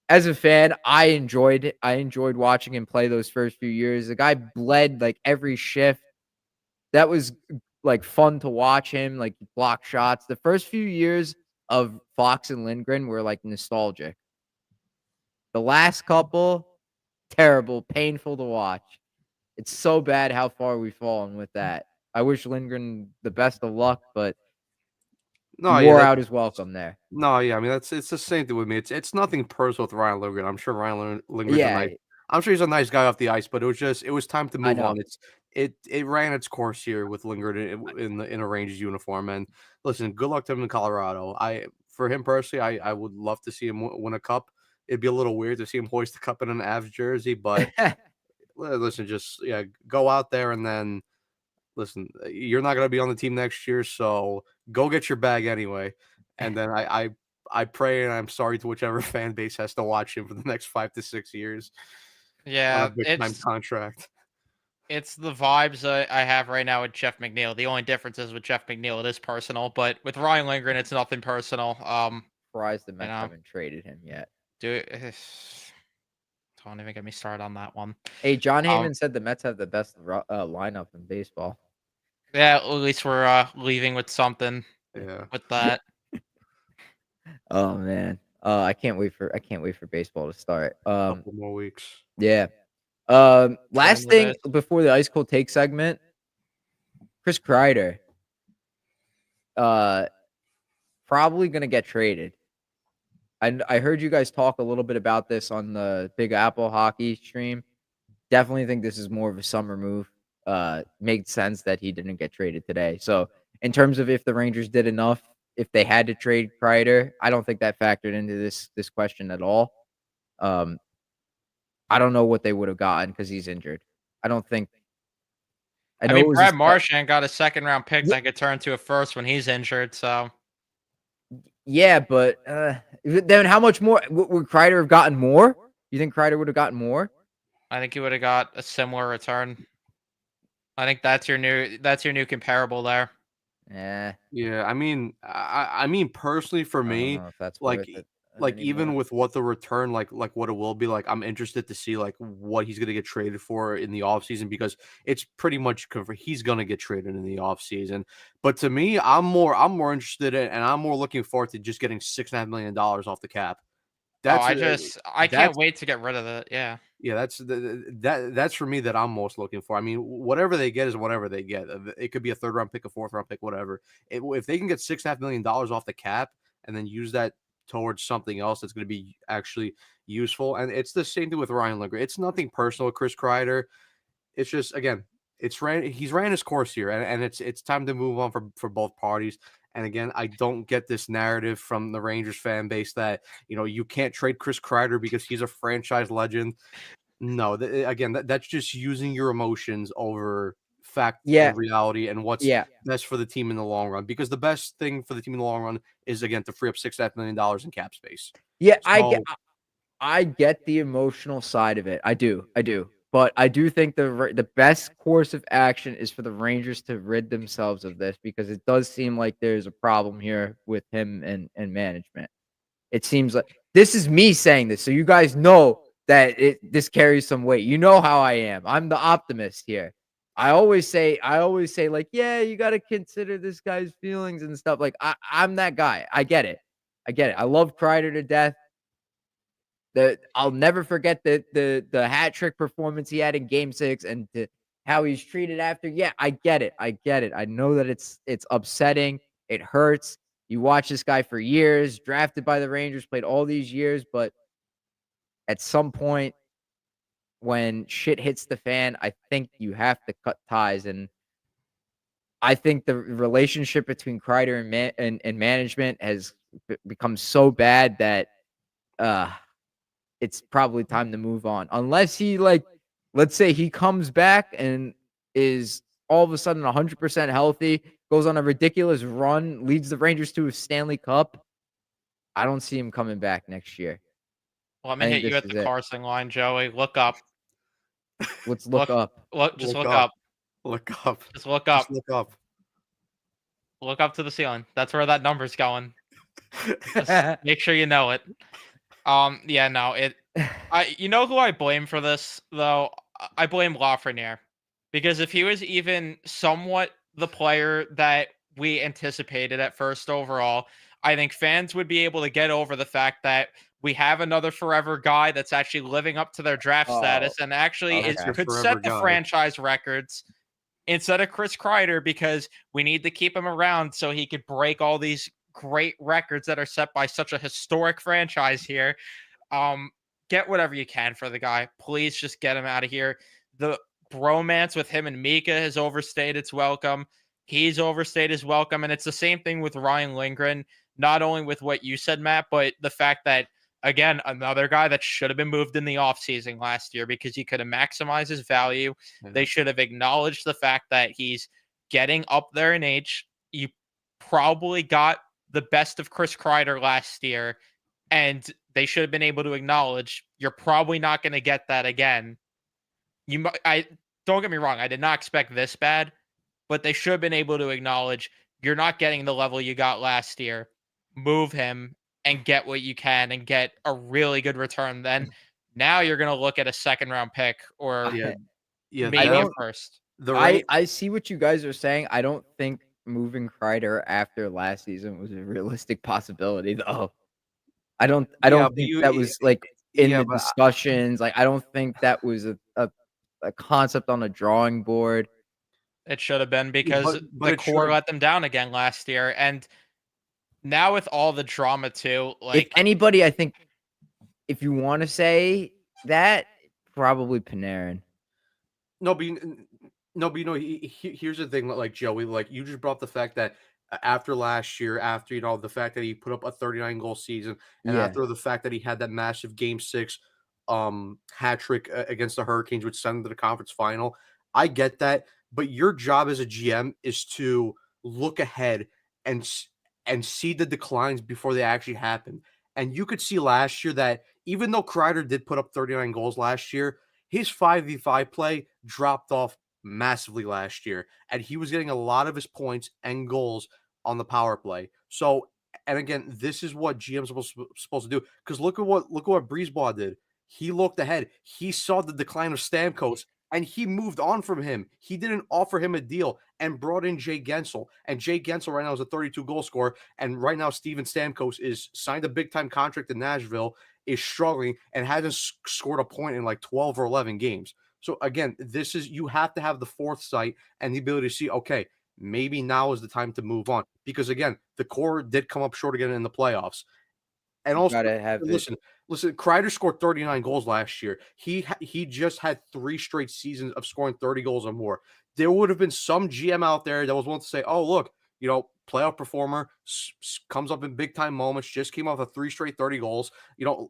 as a fan, I enjoyed watching him play those first few years. The guy bled like every shift. That was like fun to watch him like block shots. The first few years of Fox and Lindgren were like nostalgic. The last couple, terrible, painful to watch. It's so bad how far we've fallen with that. I wish Lindgren the best of luck, but No, he yeah, wore that, out his welcome there. no, yeah. I mean, it's the same thing with me. It's nothing personal with Ryan Lindgren. I'm sure Lindgren's a Yeah, nice. I'm sure he's a nice guy off the ice, but it was time to I move know. on. It ran its course here with Lindgren in a Rangers uniform. And listen, good luck to him in Colorado. For him personally, I would love to see him win a cup. It'd be a little weird to see him hoist the cup in an Avs jersey, but listen, just go out there and then listen. You're not going to be on the team next year, so go get your bag anyway. And then I pray and I'm sorry to whichever fan base has to watch him for the next 5 to 6 years on a Yeah, big time contract. it's the vibes I have right now with Jeff McNeil. The only difference is with Jeff McNeil, it is personal, but with Ryan Lindgren, it's nothing personal. Surprised the Mets know. haven't traded him yet. Don't even get me started on that one. Hey, John Heyman said the Mets have the best lineup in baseball. Yeah, at least we're leaving with something Yeah. with that. Oh man. I can't wait for baseball to start. Couple more weeks. Yeah. Last into thing this. before the ice cold take segment, Chris Kreider. Probably gonna get traded. I heard you guys talk a little bit about this on the Big Apple hockey stream. Definitely think this is more of a summer move. Made sense that he didn't get traded today. So in terms of if the Rangers did enough, if they had to trade Kreider, I don't think that factored into this question at all. I don't know what they would have gotten because he's injured. I don't think. I know mean, it was Brad a- Marchand got a second round pick Yeah. that could turn to a first when he's injured. So Yeah, but then how much more would Kreider have gotten more? You think Kreider would have gotten more? I think he would have got a similar return. I think that's your new comparable there. Yeah. Yeah, I mean, I mean, personally, for I don't me, know if that's like, worth it even anymore. with what the return, like what it will be, like, I'm interested to see like what he's gonna get traded for in the offseason because it's pretty much he's gonna get traded in the offseason. But to me, I'm more interested in, and I'm more looking forward to just getting $6.5 million off the cap. That's I can't that's wait to get rid of it. Yeah. yeah, that's for me that I'm most looking for. I mean, whatever they get is whatever they get. It could be a third round pick, a fourth round pick, whatever. If they can get $6.5 million off the cap and then use that towards something else that's going to be actually useful, and it's the same thing with Ryan Lindgren. It's nothing personal with Chris Kreider. It's just again, he's ran his course here, and it's time to move on for both parties. And again, I don't get this narrative from the Rangers fan base that you can't trade Chris Kreider because he's a franchise legend. No, again, that's just using your emotions over fact and reality and what's best for the team in the long run. Because the best thing for the team in the long run is again to free up $6.5 million in cap space. Yeah, So, I get the emotional side of it. I do. But I do think the best course of action is for the Rangers to rid themselves of this because it does seem like there's a problem here with him and management. It seems like this is me saying this, so you guys know that this carries some weight. You know how I am. I'm the optimist here. I always say like, yeah, you got to consider this guy's feelings and stuff. Like I'm that guy. I get it. I love Kreider to death. I'll never forget the hat trick performance he had in Game 6, and to how he's treated after. Yeah, I get it. I get it. I know that it's upsetting. It hurts. You watch this guy for years, drafted by the Rangers, played all these years, but at some point when shit hits the fan, I think you have to cut ties. And I think the relationship between Kreider and management has become so bad that it's probably time to move on. Unless he, like, let's say he comes back and is all of a sudden 100% healthy, goes on a ridiculous run, leads the Rangers to a Stanley Cup. I don't see him coming back next year. Let I me think hit you this at is the it. Carson line, Joey. Look up. Let's look up. Just Look look up. up. Look up. Just look Just up. look up. Look up to the ceiling. That's where that number's going. Just make sure you know it. Yeah, no, you know who I blame for this though? I blame Lafreniere. Because if he was even somewhat the player that we anticipated at first overall, I think fans would be able to get over the fact that we have another forever guy that's actually living up to their draft Oh, status and actually That's your could forever set the guy. franchise records instead of Chris Kreider, because we need to keep him around so he could break all these great records that are set by such a historic franchise here. Get whatever you can for the guy. Please just get him out of here. The bromance with him and Mika has overstayed its welcome. He's overstayed his welcome. And it's the same thing with Ryan Lindgren, not only with what you said, Matt, but the fact that, again, another guy that should have been moved in the offseason last year because he could have maximized his value. Yeah. They should have acknowledged the fact that he's getting up there in age. You probably got the best of Chris Kreider last year, and they should have been able to acknowledge you're probably not going to get that again. I don't get me wrong, I did not expect this bad, but they should have been able to acknowledge you're not getting the level you got last year. Move him and get what you can and get a really good return. Then now you're going to look at a second round pick or Yeah, maybe a don't- first. I see what you guys are saying. I don't think moving Kreider after last season was a realistic possibility, though. I don't but think you- that was like in yeah, the but discussions. Like, I don't think that was a concept on a drawing board. It should have been because but the it core should've- let them down again last year. And now with all the drama too, If like anybody, I think, if you want to say that, probably Panarin. No, but you know, here's the thing, like Joey, like you just brought up the fact that after last year, after the fact that he put up a 39 goal season, and Yeah. after the fact that he had that massive Game 6 hat trick against the Hurricanes, which sent them to the conference final, I get that, but your job as a GM is to look ahead and see the declines before they actually happen. And you could see last year that even though Kreider did put up 39 goals last year, his 5v5 play dropped off massively last year, and he was getting a lot of his points and goals on the power play. So, and again, this is what GM's supposed to do. Because look at what Brisebois did. He looked ahead. He saw the decline of Stamkos, and he moved on from him. He didn't offer him a deal and brought in Jay Gensel. And Jay Gensel right now is a 32 goal scorer. And right now, Steven Stamkos is signed a big time contract in Nashville, is struggling, and hasn't scored a point in like 12 or 11 games. So again, you have to have the foresight and the ability to see, okay, maybe now is the time to move on. Because again, the core did come up short again in the playoffs. And also, Gotta have listen, Kreider scored 39 goals last year. He just had 3 straight seasons of scoring 30 goals or more. There would have been some GM out there that was willing to say, oh, look, playoff performer, comes up in big time moments, just came off of 3 straight 30 goals.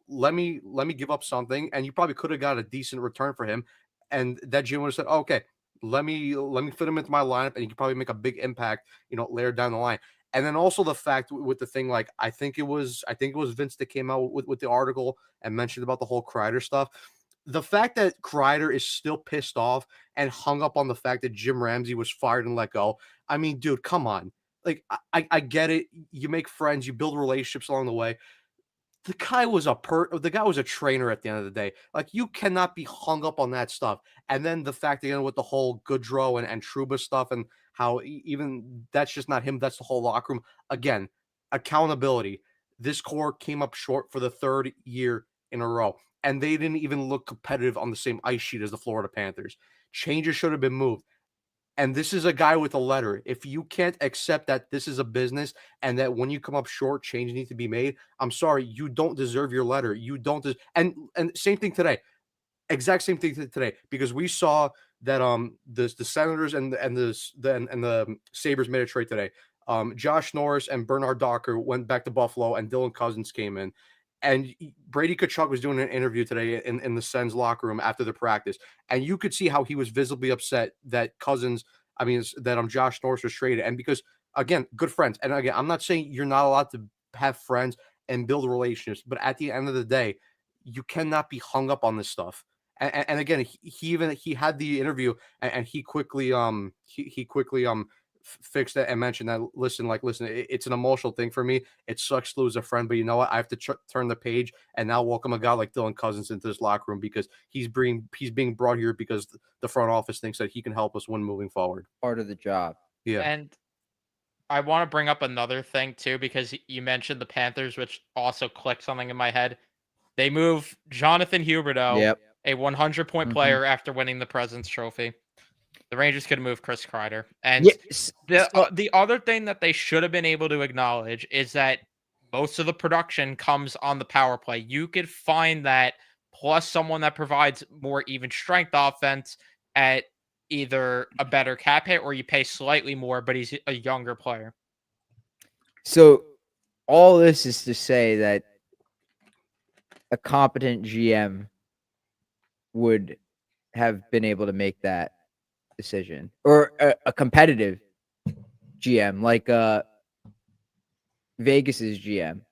Let me give up something. And you probably could have got a decent return for him. And that GM would have said, oh, okay, let me fit him into my lineup, and he could probably make a big impact, later down the line. And then also the fact with the thing, like I think it was Vince that came out with the article and mentioned about the whole Kreider stuff. The fact that Kreider is still pissed off and hung up on the fact that Jim Ramsey was fired and let go. I mean, dude, come on. Like, I get it. You make friends, you build relationships along the way. The guy was a trainer at the end of the day. Like, you cannot be hung up on that stuff. And then the fact, again, with the whole Goodrow and Trouba stuff, and how even that's just not him, that's the whole locker room. Again, accountability. This core came up short for the 3rd year in a row, and they didn't even look competitive on the same ice sheet as the Florida Panthers. Changes should have been moved. And this is a guy with a letter. If you can't accept that this is a business and that when you come up short, change needs to be made, I'm sorry, you don't deserve your letter. You don't. And same thing today. Exact same thing today, because we saw that the Senators and the Sabres made a trade today. Josh Norris and Bernard Docker went back to Buffalo, and Dylan Cousins came in. And Brady Tkachuk was doing an interview today in the Sens locker room after the practice, and you could see how he was visibly upset that Josh Norris was traded. And because, again, good friends. And again, I'm not saying you're not allowed to have friends and build relationships, but at the end of the day, you cannot be hung up on this stuff. And again, he had the interview, and he quickly fixed it and mentioned that listen, it's an emotional thing for me. It sucks to lose a friend, but you know what? I have to turn the page and now welcome a guy like Dylan Cousins into this locker room, because he's being brought here because the front office thinks that he can help us win moving forward. Part of the job. Yeah. And I want to bring up another thing too, because you mentioned the Panthers, which also clicked something in my head. They move Jonathan Huberdeau, Yep. a 100-point Mhm. player after winning the President's Trophy. The Rangers could have moved Chris Kreider. And Yes. the other thing that they should have been able to acknowledge is that most of the production comes on the power play. You could find that, plus someone that provides more even strength offense at either a better cap hit, or you pay slightly more, but he's a younger player. So all this is to say that a competent GM would have been able to make that decision, or a competitive GM like Vegas's GM.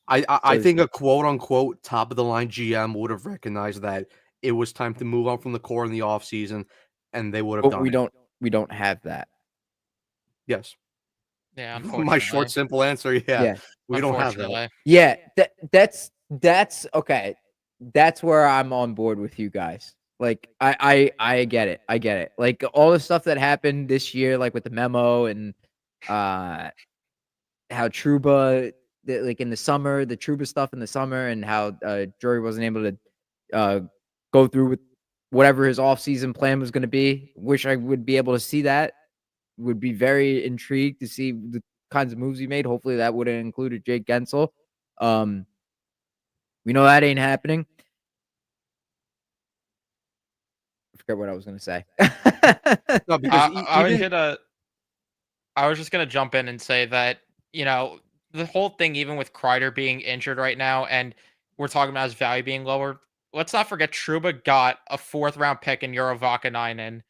I think a quote unquote top of the line GM would have recognized that it was time to move on from the core in the offseason, and they would have But done we don't have that. Yes. Yeah, unfortunately. My short, simple answer, yeah. We don't have that. Yeah, that's okay. That's where I'm on board with you guys. Like I get it. I get it. Like all the stuff that happened this year, like with the memo and how Trouba, like in the summer, the Trouba stuff in the summer, and how Drury wasn't able to go through with whatever his offseason plan was going to be. Wish I would be able to see that. Would be very intrigued to see the kinds of moves he made. Hopefully that would have included Jake Gensel. We know that ain't happening. I forget what I was going to say. No, because I was just gonna jump in and say that, you know, the whole thing, even with Kreider being injured right now, and we're talking about his value being lower. Let's not forget Trouba got a 4th-round pick in Euro Vakanainen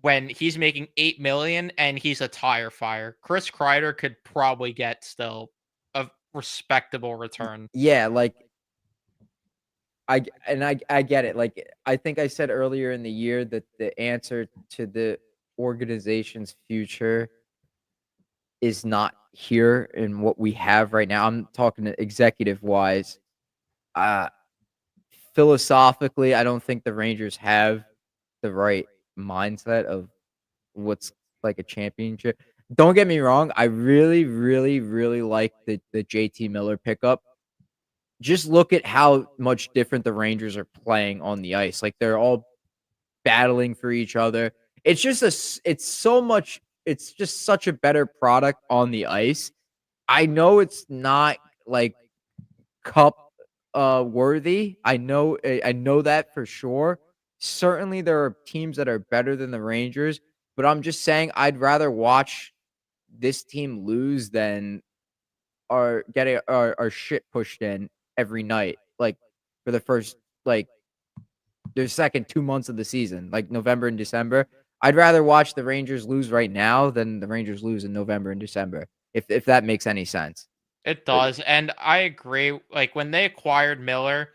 when he's making $8 million and he's a tire fire. Chris Kreider could probably get still a respectable return. Yeah, like I get it. Like I think I said earlier in the year that the answer to the organization's future is not here in what we have right now. I'm talking executive wise. Philosophically, I don't think the Rangers have the right mindset of what's like a championship. Don't get me wrong. I really, really, really like the JT Miller pickup. Just look at how much different the Rangers are playing on the ice. Like they're all battling for each other. It's just it's just such a better product on the ice. I know it's not like cup worthy. I know that for sure. Certainly there are teams that are better than the Rangers, but I'm just saying I'd rather watch this team lose than get our shit pushed in every night, like for the first the second 2 months of the season, like November and December. I'd rather watch the Rangers lose right now than the Rangers lose in November and December, if that makes any sense. It does, and I agree. Like when they acquired Miller,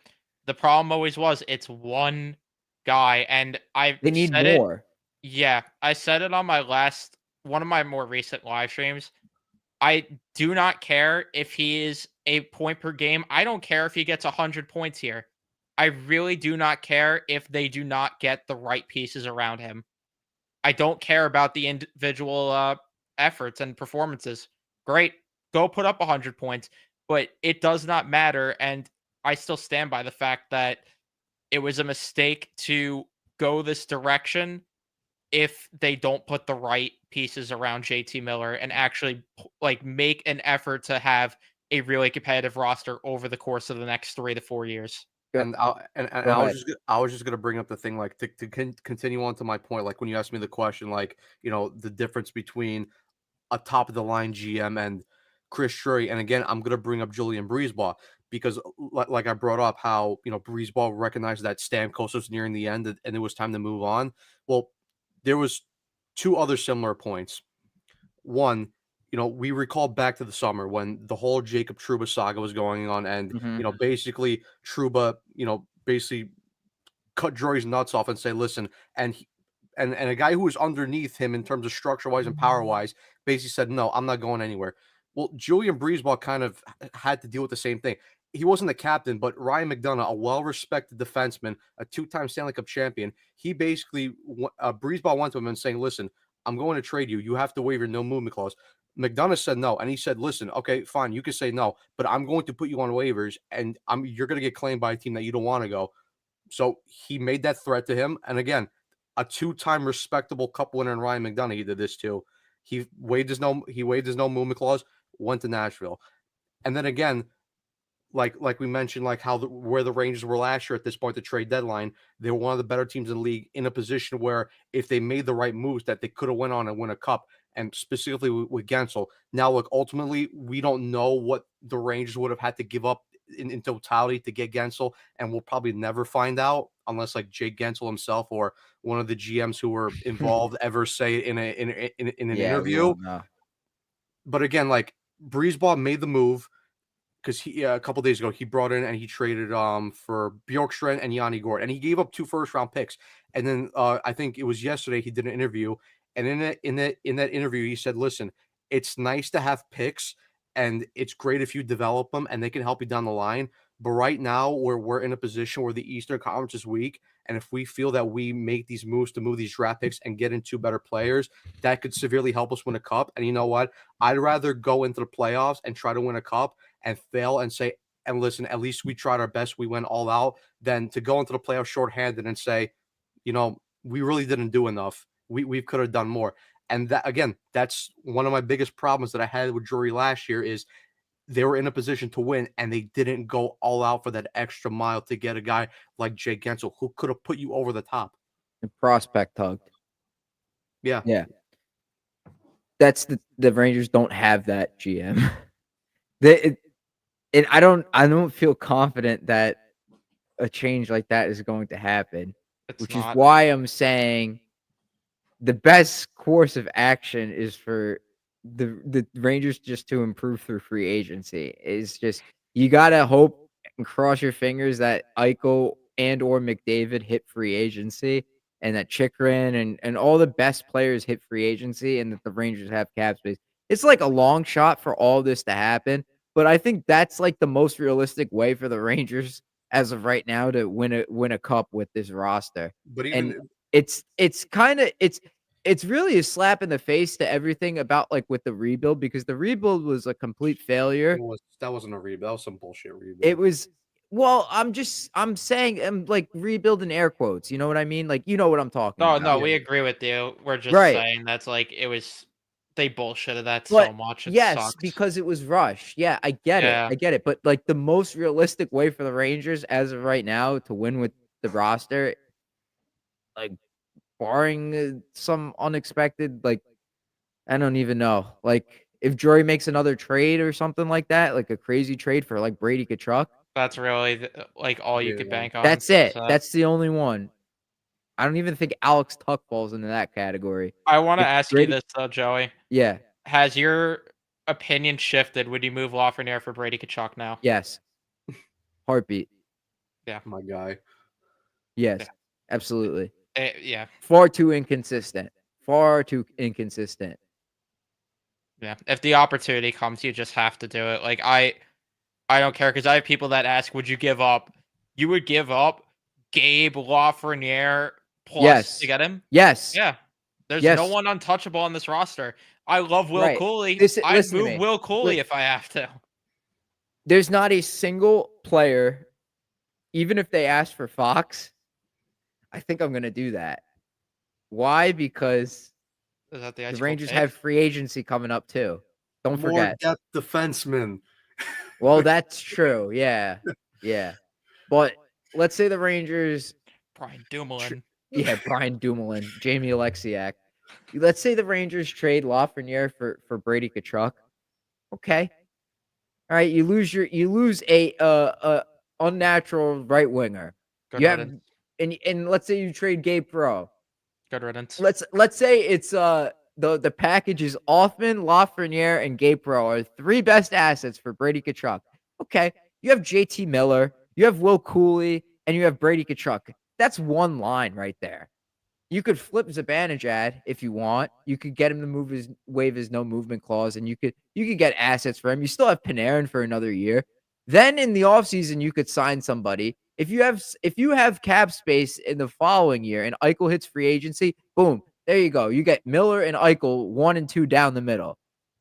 the problem always was it's one guy, and They need said it. more. Yeah, I said it on one of my more recent live streams. I do not care if he is a point per game. I don't care if he gets 100 points here. I really do not care if they do not get the right pieces around him. I don't care about the individual efforts and performances. Great, go put up 100 points, but it does not matter. And I still stand by the fact that it was a mistake to go this direction if they don't put the right pieces around JT Miller and actually like make an effort to have a really competitive roster over the course of the next 3 to 4 years. And Go I ahead. was just gonna bring up the thing, like, to continue on to my point, like, when you asked me the question, like, the difference between a top of the line GM and Chris Drury. And again, I'm gonna bring up Julian Breezeball because, like I brought up, how Breezeball recognized that Stamkos was nearing the end and it was time to move on. Well, there was two other similar points. One, we recall back to the summer when the whole Jacob Trouba saga was going on, and Mhm. basically Trouba, basically cut Drury's nuts off and say, listen, and and a guy who was underneath him in terms of structure wise and power wise basically said, no, I'm not going anywhere. Well, Julian Breezeball kind of had to deal with the same thing. He wasn't the captain, but Ryan McDonough, a well-respected defenseman, a two-time Stanley Cup champion, he basically Breezeball went to him and saying, "Listen, I'm going to trade you. You have to waive your no movement clause." McDonough said no, and he said, "Listen, okay, fine, you can say no, but I'm going to put you on waivers, and you're going to get claimed by a team that you don't want to go." So he made that threat to him, and again, a two-time respectable cup winner in Ryan McDonough, he did this too. He waived his no movement clause, went to Nashville, and then again, like we mentioned, like how where the Rangers were last year at this point, the trade deadline, they were one of the better teams in the league, in a position where if they made the right moves, that they could have went on and win a cup, and specifically with Gensel. Now, look, ultimately, we don't know what the Rangers would have had to give up in totality to get Gensel, and we'll probably never find out unless like Jake Gensel himself or one of the GMs who were involved ever say it in an Yeah, we interview. won't know. But again, like, Breezeball made the move because he a couple days ago he brought in and he traded for Bjorkstrand and Yanni Gord, and he gave up 2 first-round picks. And then I think it was yesterday he did an interview, and in that interview he said, "Listen, it's nice to have picks, and it's great if you develop them and they can help you down the line. But right now, where we're in a position where the Eastern Conference is weak, and if we feel that we make these moves to move these draft picks and get into better players, that could severely help us win a cup. And you know what? I'd rather go into the playoffs and try to win a cup and fail and say, and listen, at least we tried our best, we went all out, than to go into the playoffs shorthanded and say, we really didn't do enough. We could have done more." And that, again, that's one of my biggest problems that I had with Drury last year is they were in a position to win and they didn't go all out for that extra mile to get a guy like Jake Gensel who could have put you over the top. The prospect hugged. Yeah. Yeah. That's the Rangers don't have that GM. And I don't feel confident that a change like that is going to happen, It's which not. is why I'm saying the best course of action is for the Rangers just to improve through free agency. Is just you gotta hope and cross your fingers that Eichel and or McDavid hit free agency, and that Chikrin and all the best players hit free agency, and that the Rangers have cap space. It's like a long shot for all this to happen, but I think that's like the most realistic way for the Rangers as of right now to win a cup with this roster. But And even it's really a slap in the face to everything about like with the rebuild, because the rebuild was a complete failure. that wasn't a rebuild. That was some bullshit rebuild. It was I'm saying like rebuild in air quotes. You know what I mean? Like you know what I'm talking No, about. no, we agree with you. We're just Right. saying that's like they bullshitted that But so much. It yes, sucks. because it was rushed. Yeah, I get it. Yeah. I get it. But like the most realistic way for the Rangers as of right now to win with the roster, like barring some unexpected, like I don't even know. Like if Drury makes another trade or something like that, like a crazy trade for like Brady Tkachuk, That's really like all you could Yeah. bank on. that's it. So That's the only one. I don't even think Alex Tuck falls into that category. I want to Like ask you Brady, this though, Joey. yeah, Has your opinion shifted? Would you move Lafreniere for Brady Tkachuk now? yes, heartbeat, My guy. yes, Yeah. absolutely. Yeah. Far too inconsistent. Far too inconsistent. Yeah. If the opportunity comes, you just have to do it. Like I don't care because I have people that ask, would you give up? You would give up Gabe Lafreniere plus Yes. to get him? Yes. Yeah. There's Yes. no one untouchable on this roster. I love Will Right. Cooley. Listen I'd to move me. Will Cooley if I have to. There's not a single player, even if they asked for Fox, I think I'm gonna do that. Why? Because Is that the the ice cold Rangers take? have free agency coming up too. Don't More forget. depth defensemen. Well, that's true. Yeah. Yeah. But let's say the Rangers Brian Dumoulin. yeah, Brian Dumoulin, Jamie Alexiak. Let's say the Rangers trade Lafreniere for Brady Tkachuk. Okay. All right, you lose a unnatural right winger. Good You have riddance. and let's say you trade Gabe Pro. Good riddance. Let's say it's the package is Othman, Lafreniere, and Gabe Pro are 3 best assets for Brady Tkachuk. Okay, you have JT Miller, you have Will Cooley, and you have Brady Tkachuk. That's one line right there. You could flip Zibanejad if you want. You could get him to waive his no movement clause, and you could get assets for him. You still have Panarin for another year. Then in the offseason, you could sign somebody. If you have cap space in the following year and Eichel hits free agency, boom, there you go. You get Miller and Eichel 1 and 2 down the middle.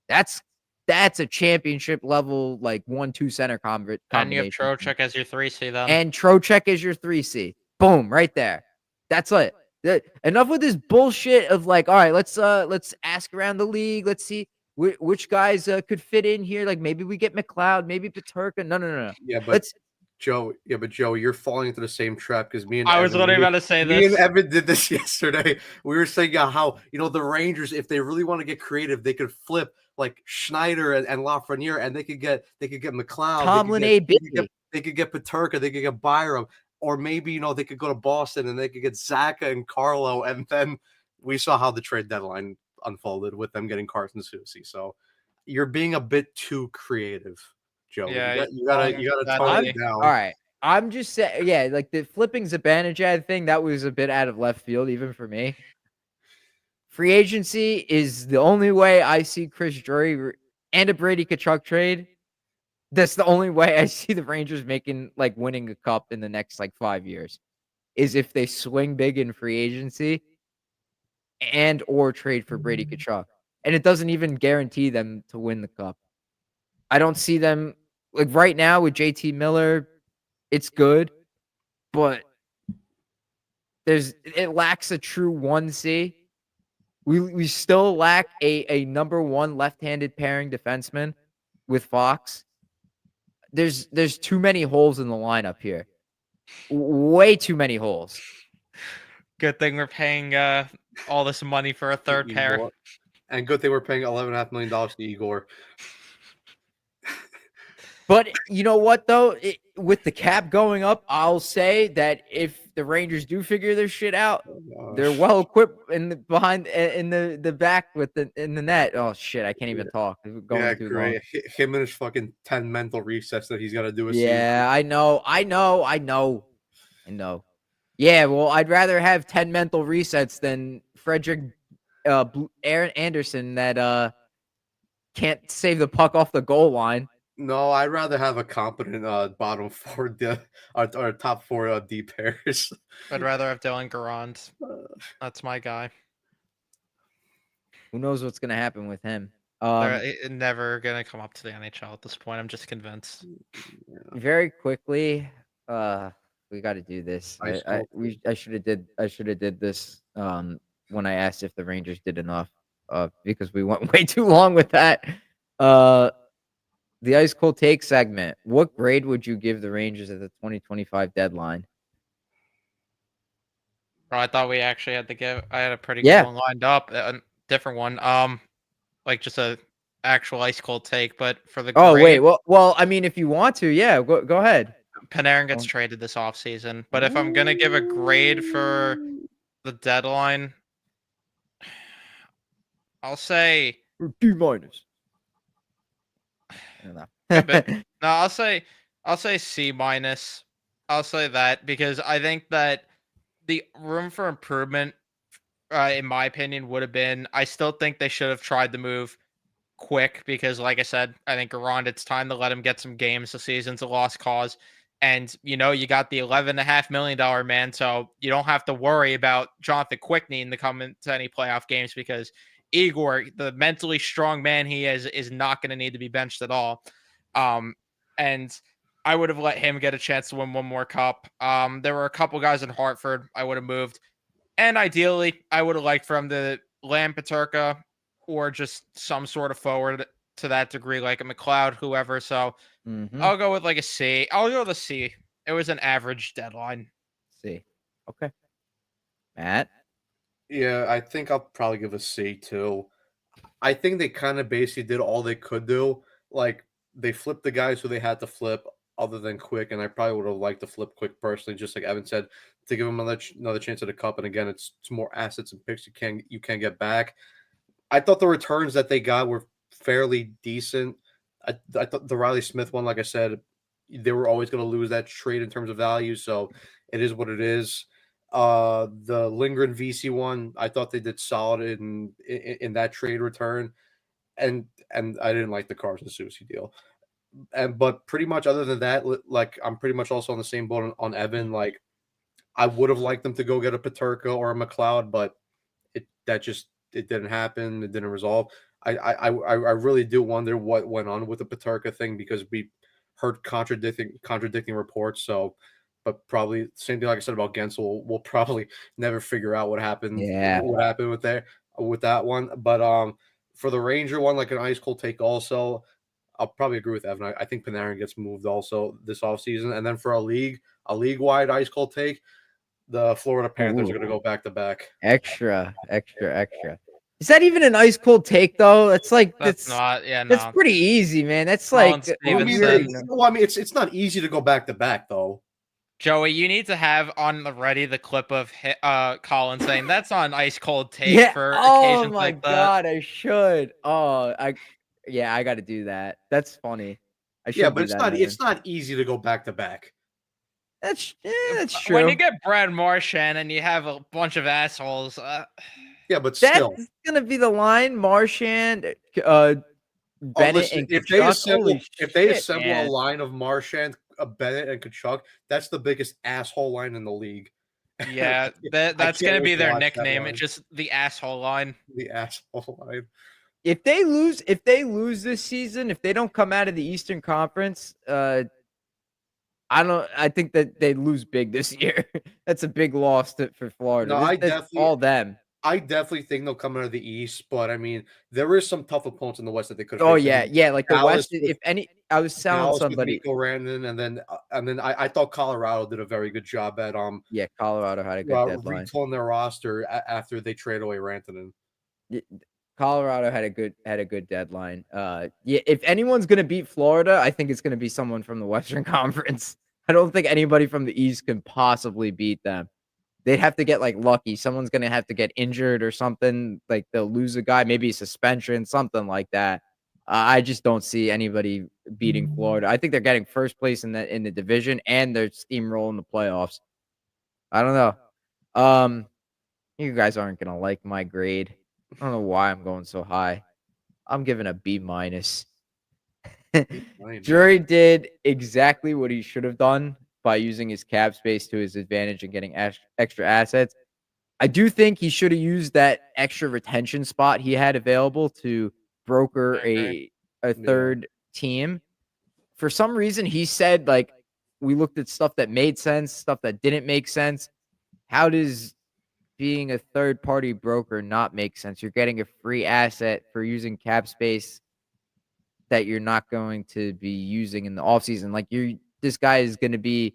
That's a championship level like 1-2 center combination. And you have Trocheck as your 3C then. And Trocheck is your 3C. Boom, right there. That's it. Enough with this bullshit of like, all right, let's ask around the league. Let's see which guys could fit in here. Like maybe we get McLeod, maybe Peterka. No. Yeah, but Joe, you're falling into the same trap because me and I was literally about to say this. Me and Evan did this yesterday. We were saying how the Rangers, if they really want to get creative, they could flip like Schneider and Lafreniere, and they could get McLeod, Tomlin, they could get Peterka, they could get Byram. Or maybe, they could go to Boston and they could get Zaka and Carlo. And then we saw how the trade deadline unfolded with them getting Carson Soucy. So you're being a bit too creative, Joe. Yeah, you gotta tone it down. All right. I'm just saying, yeah, like the flipping Zibanejad thing, that was a bit out of left field, even for me. Free agency is the only way I see Chris Drury and a Brady Tkachuk trade. That's the only way I see the Rangers winning a cup in the next 5 years is if they swing big in free agency and or trade for Brady Tkachuk. And it doesn't even guarantee them to win the cup. I don't see them right now with JT Miller. It's good, but it lacks a true 1C. We still lack a number 1 left-handed pairing defenseman with Fox. There's too many holes in the lineup here. Way too many holes. Good thing we're paying all this money for a third pair. And good thing we're paying $11.5 million to Igor. But you know what, though? With the cap going up, I'll say that if the Rangers do figure their shit out, they're well equipped in the back in the net. Oh shit, I can't even talk. Going too long. Him and his fucking 10 mental resets that he's got to do. Yeah, I know. Yeah, well, I'd rather have 10 mental resets than Frederick Aaron Anderson that can't save the puck off the goal line. No, I'd rather have a competent bottom 4 or top 4 D pairs. I'd rather have Dylan Garand. That's my guy. Who knows what's gonna happen with him? They're never gonna come up to the NHL at this point. I'm just convinced. Very quickly, we got to do this. I should have did this when I asked if the Rangers did enough. Because we went way too long with that. The Ice Cold Take segment. What grade would you give the Rangers at the 2025 deadline? Oh, I thought we actually had to give. I had a pretty good one lined up. A different one. Just a actual Ice Cold Take, but for the grade, well, I mean, if you want to, yeah, go ahead. Panarin gets traded this offseason, but if I'm gonna give a grade for the deadline, I'll say D minus. No, I'll say C minus. I'll say that because I think that the room for improvement, in my opinion, would have been. I still think they should have tried to move quick because, like I said, I think Garand, it's time to let him get some games. The season's a lost cause, and you got the $11.5 million man, so you don't have to worry about Jonathan Quick needing to come into any playoff games because Igor, the mentally strong man he is not going to need to be benched at all. And I would have let him get a chance to win one more cup. There were a couple guys in Hartford I would have moved. And ideally, I would have liked for him to land Peterka or just some sort of forward to that degree, like a McLeod, whoever. So Mm-hmm. I'll go with like a C. I'll go with a C. It was an average deadline. C. Okay. Matt? Yeah, I think I'll probably give a C too. I think they kind of basically did all they could do. Like they flipped the guys who they had to flip, other than Quick, and I probably would have liked to flip Quick personally, just like Evan said, to give him another chance at a cup. And again, it's more assets and picks you can get back. I thought the returns that they got were fairly decent. I thought the Riley Smith one, like I said, they were always going to lose that trade in terms of value, so it is what it is. The Lindgren VC one, I thought they did solid in that trade return, and I didn't like the Carson Susie deal. But pretty much other than that, like I'm pretty much also on the same boat on Evan. Like I would have liked them to go get a Peterka or a McLeod, but it didn't happen. It didn't resolve. I really do wonder what went on with the Peterka thing, because we heard contradicting reports. So, but probably same thing like I said about Gensel. We'll probably never figure out what happened. Yeah. What happened with that one. But for the Ranger one, like an ice cold take also. I'll probably agree with Evan. I think Panarin gets moved also this offseason. And then for a league-wide ice cold take, the Florida Panthers are going to go back to back. Extra. Is that even an ice cold take though? It's like That's not. Yeah, no. That's pretty easy, man. That's Colin like Stevenson. It's not easy to go back to back though. Joey, you need to have on the ready the clip of Colin saying that's on ice cold take for occasions like that. Oh my god, I should. I got to do that. That's funny. But it's not easy to go back to back. That's true. When you get Brad Marchand and you have a bunch of assholes. But still, that's gonna be the line. Marchand, Bennett, and Tkachuk. If they assemble a line of Marchand, Bennett, and Tkachuk, that's the biggest asshole line in the league. Yeah, that's gonna be their nickname. It's just the asshole line. The asshole line. If they lose this season, if they don't come out of the Eastern Conference, I think that they lose big this year. That's a big loss for Florida. No, all them. I definitely think they'll come out of the East, but I mean, there is some tough opponents in the West that they could. Oh yeah, like the West. If any, I was selling somebody. Mikko Rantanen, and then I thought Colorado did a very good job at Yeah, Colorado had a good deadline. retooling their roster after they trade away Rantanen. Colorado had a good deadline. If anyone's gonna beat Florida, I think it's gonna be someone from the Western Conference. I don't think anybody from the East can possibly beat them. They'd have to get like lucky. Someone's gonna have to get injured or something. Like they'll lose a guy, maybe suspension, something like that. I just don't see anybody beating Florida. I think they're getting first place in the division, and they're steamrolling the playoffs. I don't know. You guys aren't gonna like my grade. I don't know why I'm going so high. I'm giving a B-. Drury did exactly what he should have done by using his cap space to his advantage and getting extra assets. I do think he should have used that extra retention spot he had available to broker a third team. For some reason, he said, like, we looked at stuff that made sense, stuff that didn't make sense. How does being a third-party broker not make sense? You're getting a free asset for using cap space that you're not going to be using in the offseason. Like, this guy is going to be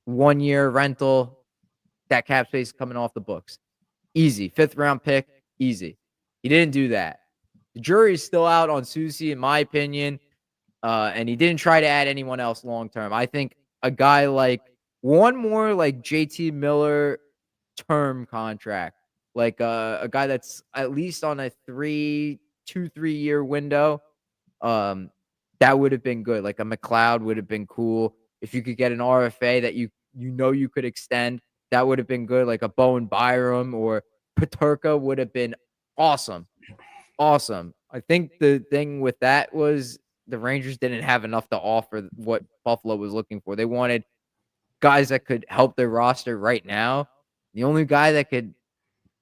1 year rental. That cap space is coming off the books. Easy. 5th round pick. Easy. He didn't do that. The jury is still out on Susie, in my opinion. And he didn't try to add anyone else long term. I think a guy like one more like JT Miller term contract, like a guy that's at least on a 2-3 year window. That would have been good. Like a McLeod would have been cool. If you could get an RFA that you could extend, that would have been good. Like a Bowen Byram or Peterka would have been awesome. Awesome. I think the thing with that was the Rangers didn't have enough to offer what Buffalo was looking for. They wanted guys that could help their roster right now. The only guy that could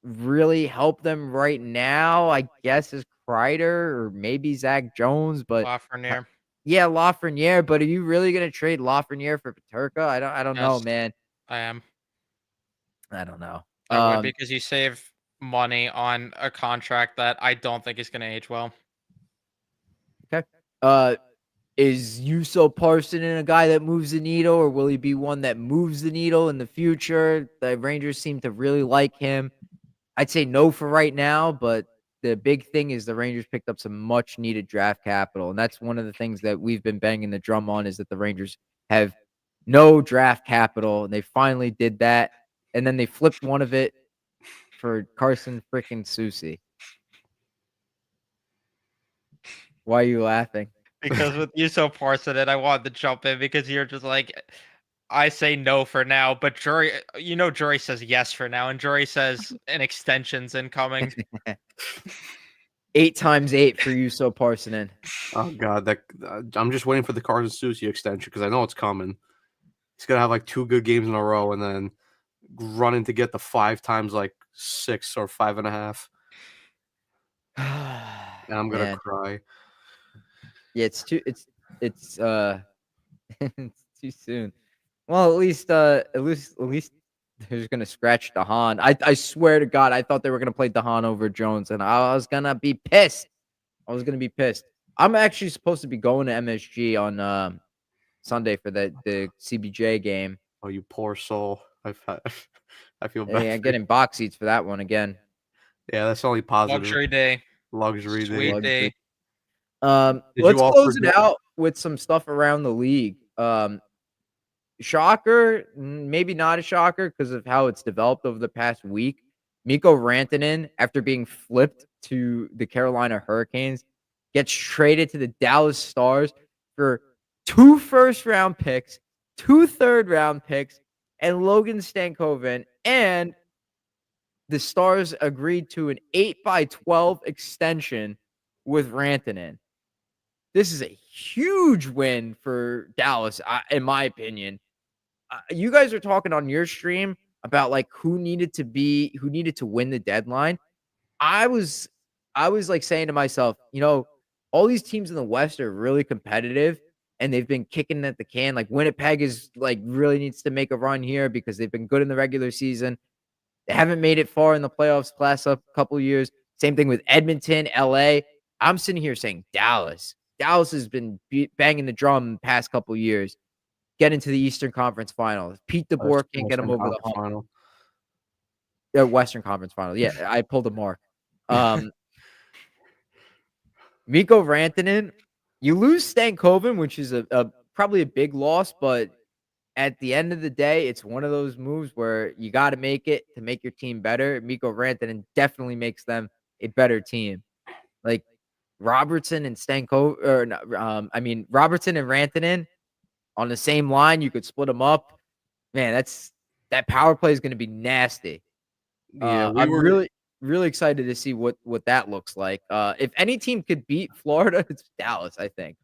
really help them right now, I guess, is Kreider or maybe Zach Jones. But Lafreniere. Yeah, Lafreniere, but are you really gonna trade Lafreniere for Peterka? I don't know, Yes, man. I am. I don't know. I would because you save money on a contract that I don't think is going to age well. Okay. Is Yuso Parsonen a guy that moves the needle, or will he be one that moves the needle in the future? The Rangers seem to really like him. I'd say no for right now, but the big thing is the Rangers picked up some much needed draft capital. And that's one of the things that we've been banging the drum on is that the Rangers have no draft capital. And they finally did that. And then they flipped one of it for Carson freaking Soucy. Why are you laughing? Because with you so Parsonen, I wanted to jump in because you're just like, I say no for now, but Jury says yes for now, and Jury says an extension's incoming. 8 times 8 for Yuso Parsonen. Oh God, I'm just waiting for the Carson Soucy extension because I know it's coming. He's gonna have like 2 good games in a row and then running to get the 5 times like 6 or 5.5. And I'm gonna Man. cry. Yeah, it's it's too soon. Well, at least they're gonna scratch Dahan. I swear to God, I thought they were gonna play Dahan over Jones, and I was gonna be pissed. I was gonna be pissed. I'm actually supposed to be going to MSG on Sunday for the CBJ game. Oh, you poor soul. I feel bad. Hey, I'm getting box seats for that one again. Yeah, that's only positive. Luxury day. Luxury Sweet day. day. Did Let's you all close it forget- out with some stuff around the league. Shocker, maybe not a shocker because of how it's developed over the past week. Mikko Rantanen, after being flipped to the Carolina Hurricanes, gets traded to the Dallas Stars for 2 first-round picks, 2 third-round picks, and Logan Stankoven. And the Stars agreed to an 8x12 extension with Rantanen. This is a huge win for Dallas, in my opinion. You guys are talking on your stream about like who needed to win the deadline. I was like saying to myself, all these teams in the West are really competitive and they've been kicking at the can. Like Winnipeg is like really needs to make a run here because they've been good in the regular season. They haven't made it far in the playoffs last couple years. Same thing with Edmonton, LA. I'm sitting here saying Dallas. Dallas has been banging the drum the past couple years. Get into the Eastern Conference Finals. Pete DeBoer can't get them over the hump. Final. Western Conference Final. Yeah, I pulled a mark. Mikko Rantanen, you lose Stankoven, which is a probably a big loss, but at the end of the day, it's one of those moves where you got to make it to make your team better. Mikko Rantanen definitely makes them a better team. Like Robertson and Robertson and Rantanen on the same line, you could split them up. Man, that power play is going to be nasty. Yeah, I'm really excited to see what that looks like. If any team could beat Florida, it's Dallas, I think.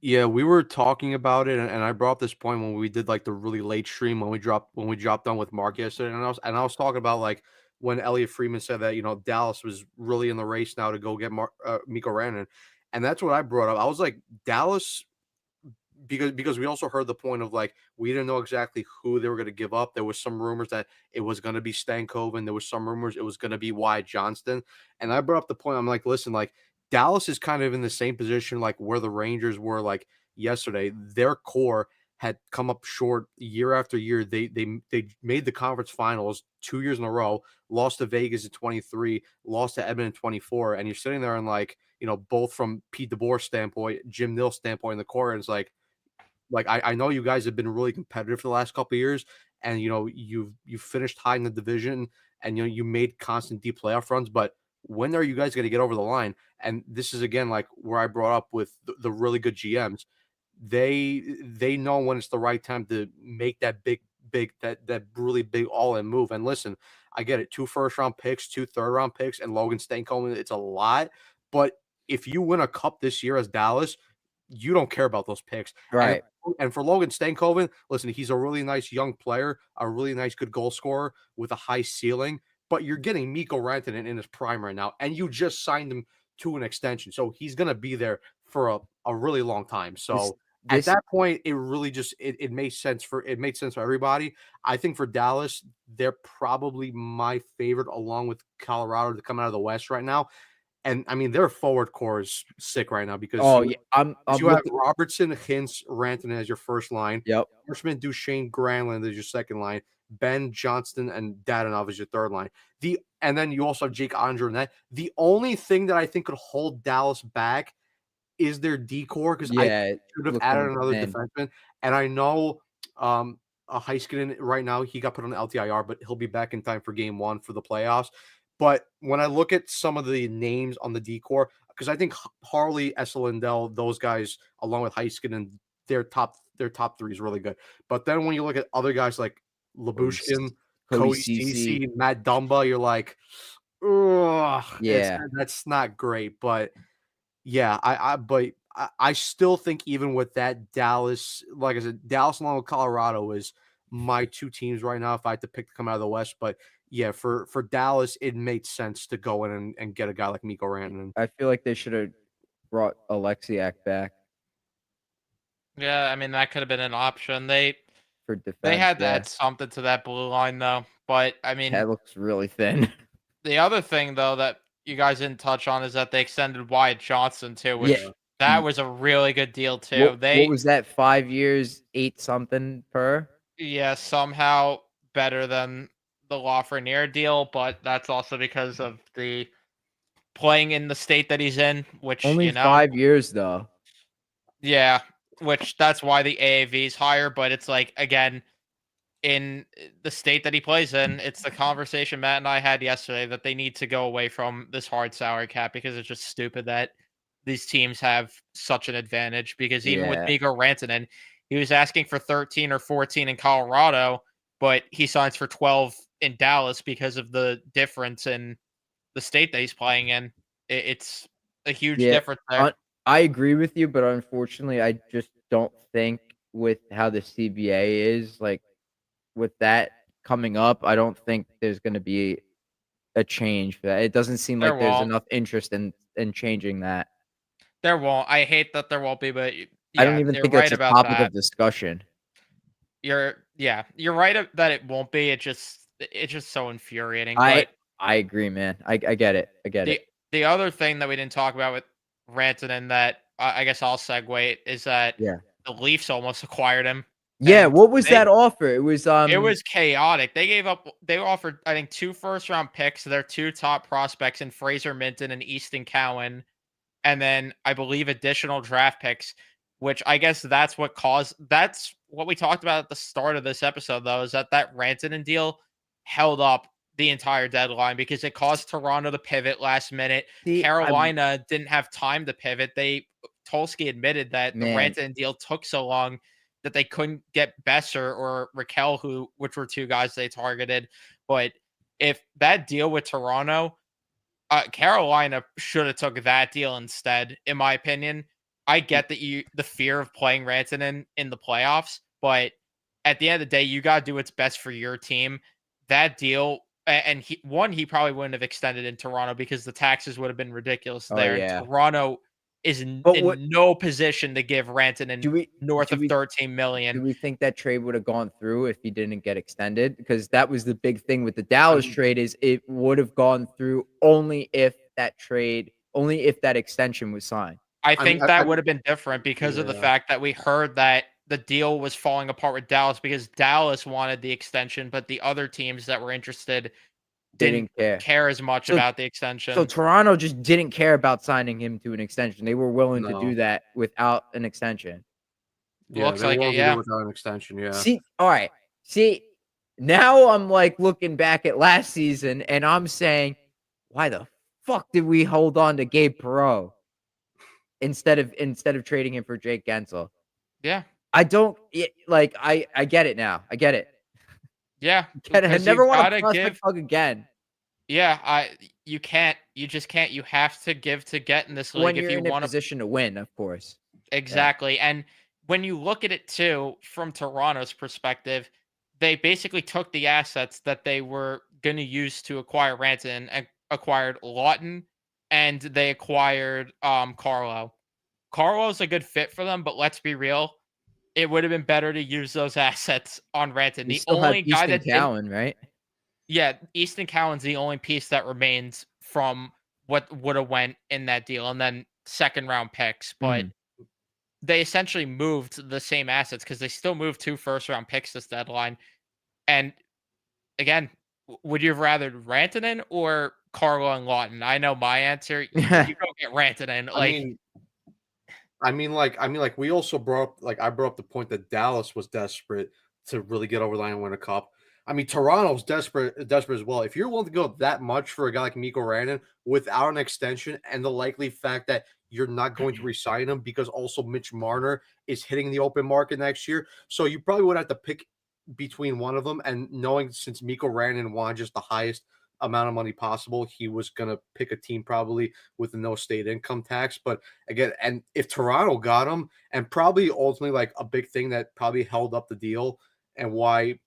Yeah, we were talking about it, and I brought up this point when we did like the really late stream when we dropped on with Mark yesterday, and I was talking about like when Elliot Freeman said that Dallas was really in the race now to go get Mikko Rantanen, and that's what I brought up. I was like Dallas because we also heard the point of like we didn't know exactly who they were going to give up. There was some rumors that it was going to be Stankoven. There was some rumors it was going to be Wyatt Johnston, and I brought up the point. I'm like, listen, like Dallas is kind of in the same position like where the Rangers were like yesterday. Their core had come up short year after year. They made the conference finals 2 years in a row, lost to Vegas in 23, lost to Edmonton in 24, and you're sitting there and like both from Pete DeBoer standpoint, Jim Nill standpoint in the core, and it's like I know you guys have been really competitive for the last couple of years, and you've finished high in the division, and you made constant deep playoff runs. But when are you guys going to get over the line? And this is again like where I brought up with the really good GMs. They know when it's the right time to make that that really big all in move. And listen, I get it: 2 first-round picks, 2 third-round picks, and Logan Stankoven. It's a lot, but if you win a cup this year as Dallas, you don't care about those picks. Right. And for Logan Stankoven, listen, he's a really nice young player, a really nice good goal scorer with a high ceiling, but you're getting Mikko Rantanen in his prime right now, and you just signed him to an extension. So he's going to be there for a really long time. So at This that point, it really just it made sense for everybody. I think for Dallas, they're probably my favorite, along with Colorado, to come out of the West right now. And I mean, their forward core is sick right now because oh yeah, I'm you have looking. Robertson, Hintz, Rantanen as your first line, Yep. Marshman, Duchesne, Granlund as your second line, Ben Johnston, and Dadonov as your third line. And then you also have Jake Andre in that. The only thing that I think could hold Dallas back is their decor, because I Yeah, should have added looking another thin. defenseman. And I know Heiskanen right now, he got put on LTIR, but he'll be back in time for game 1 for the playoffs. But when I look at some of the names on the decor, because I think Harley, Essa Lindell, those guys, along with Heiskanen, their top 3 is really good. But then when you look at other guys like Labushkin, Cody Cody Ceci. Ceci, Matt Dumba, you're like, ugh, Yeah. that's not great. But yeah, I still think even with that, Dallas, like I said, Dallas along with Colorado is my 2 teams right now if I had to pick to come out of the West. But yeah, for Dallas, it made sense to go in and get a guy like Mikko Rantanen. I feel like they should have brought Alexiak back Yeah, I mean that could have been an option. They for defense. they had to yeah. add something to that blue line though. But I mean, That looks really thin. the other thing though that you guys didn't touch on is that they extended Wyatt Johnson too, which Yeah. that was a really good deal too. What was that? 5 years, 8 something per? Yeah, somehow better than the Lafreniere deal, but that's also because of the playing in the state that he's in, which Only 5 years though. yeah, which that's why the AAV is higher. But it's like again, in the state that he plays in, it's the conversation Matt and I had yesterday that they need to go away from this hard salary cap because it's just stupid that these teams have such an advantage. Because even with Yeah. Mikko Rantanen, he was asking for 13 or 14 in Colorado, but he signs for 12 in Dallas because of the difference in the state that he's playing in. It's a huge Yeah, difference there. I agree with you, but unfortunately, I just don't think with how the CBA is, like with that coming up, I don't think there's going to be a change for that. It doesn't seem There like there's won't. enough interest in changing that. There won't. I hate that there won't be, but I don't yeah, even you're think right it's a about topic that. of discussion. You're right that it won't be. It's just so infuriating. But I agree, man. I get it. I get it. the other thing that we didn't talk about with Rantanen that I guess I'll segue is that Yeah. the Leafs almost acquired him. Yeah, and what was they- that offer? It was It was chaotic. They offered, I think, 2 first-round picks, their 2 top prospects in Fraser Minton and Easton Cowan, and then I believe additional draft picks, which I guess that's what we talked about at the start of this episode, though, is that Rantanen deal held up the entire deadline because it caused Toronto to pivot last minute. See, Carolina didn't have time to pivot. Tulsky admitted that the Man. Rantanen deal took so long that they couldn't get Besser or Raquel, which were 2 guys they targeted. But if that deal with Toronto, Carolina should have took that deal instead, in my opinion. I get that the fear of playing Rantanen in the playoffs, but at the end of the day, you got to do what's best for your team. That deal, and he probably wouldn't have extended in Toronto because the taxes would have been ridiculous there. yeah. And Toronto is in no position to give Rantanen north of 13 million. Do we think that trade would have gone through if he didn't get extended? Because that was the big thing with the Dallas trade is it would have gone through only if that extension was signed. I think that would have been different because of the fact that we heard that the deal was falling apart with Dallas because Dallas wanted the extension, but the other teams that were interested didn't care as much about the extension. So Toronto just didn't care about signing him to an extension. They were willing to do that without an extension. Yeah, looks like it, without an extension, yeah. See, all right. See, now I'm like looking back at last season and I'm saying, why the fuck did we hold on to Gabe Perreault instead of trading him for Jake Gensel? Yeah. I don't I get it now. I get it. Yeah. I never want to prospect hug again. Yeah, you just can't. You have to give to get in this league when if you're you in want a position to win, of course. Exactly. Yeah. And when you look at it too, from Toronto's perspective, they basically took the assets that they were going to use to acquire Rantanen and acquired Lawton, and they acquired Carlo. Carlo's a good fit for them, but let's be real. It would have been better to use those assets on Rantanen. You The still have only guy Easton that didn't, Cowan, right? yeah, Easton Cowan's the only piece that remains from what would have went in that deal, and then second round picks. But they essentially moved the same assets because they still moved 2 first round picks this deadline. And again, would you have rather Rantanen or Carlo and Lawton? I know my answer. You go get Rantanen. Like we also brought up, like I brought up the point that Dallas was desperate to really get over the line and win a cup. I mean, Toronto's desperate as well. If you're willing to go that much for a guy like Mikko Rantanen without an extension, and the likely fact that you're not going to re-sign him because also Mitch Marner is hitting the open market next year, so you probably would have to pick between one of them. And knowing since Mikko Rantanen wanted just the highest amount of money possible, he was going to pick a team probably with no state income tax. But again, and if Toronto got him, and probably ultimately like a big thing that probably held up the deal and why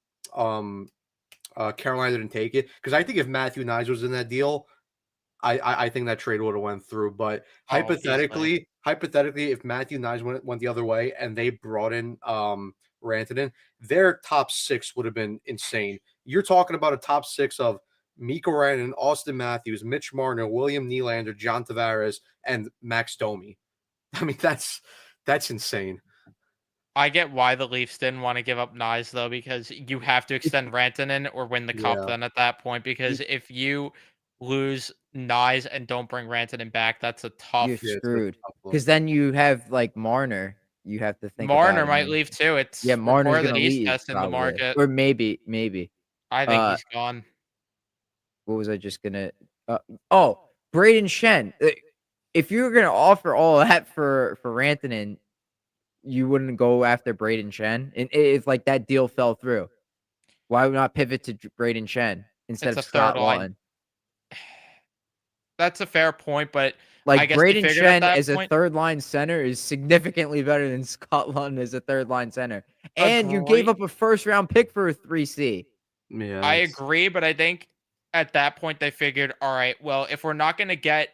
Carolina didn't take it, because I think if Matthew Knies was in that deal, I think that trade would have went through. But hypothetically, if Matthew Knies went the other way and they brought in Rantanen, their top 6 would have been insane. You're talking about a top 6 of Mikko Rantanen, Austin Matthews, Mitch Marner, William Nylander, John Tavares, and Max Domi. I mean, that's insane. I get why the Leafs didn't want to give up Knies, though, because you have to extend Rantanen or win the cup then at that point. Because if you lose Knies and don't bring Rantanen back, that's a tough. You're screwed. Because then you have like Marner. You have to think Marner might leave too. It's Marner's reported gonna that he's leave, testing the market. or maybe. I think he's gone. What was I just gonna? Braden Shen. If you were gonna offer all that for Rantanen, you wouldn't go after Braden Shen. And if like that deal fell through, why would not pivot to Braden Shen instead of Scott Lawton? That's a fair point, but like I guess Braden Shen as a third line center is significantly better than Scott Lawton as a third line center. And you gave up a first round pick for a 3C. Yeah, I agree, but I think at that point they figured, all right, well, if we're not going to get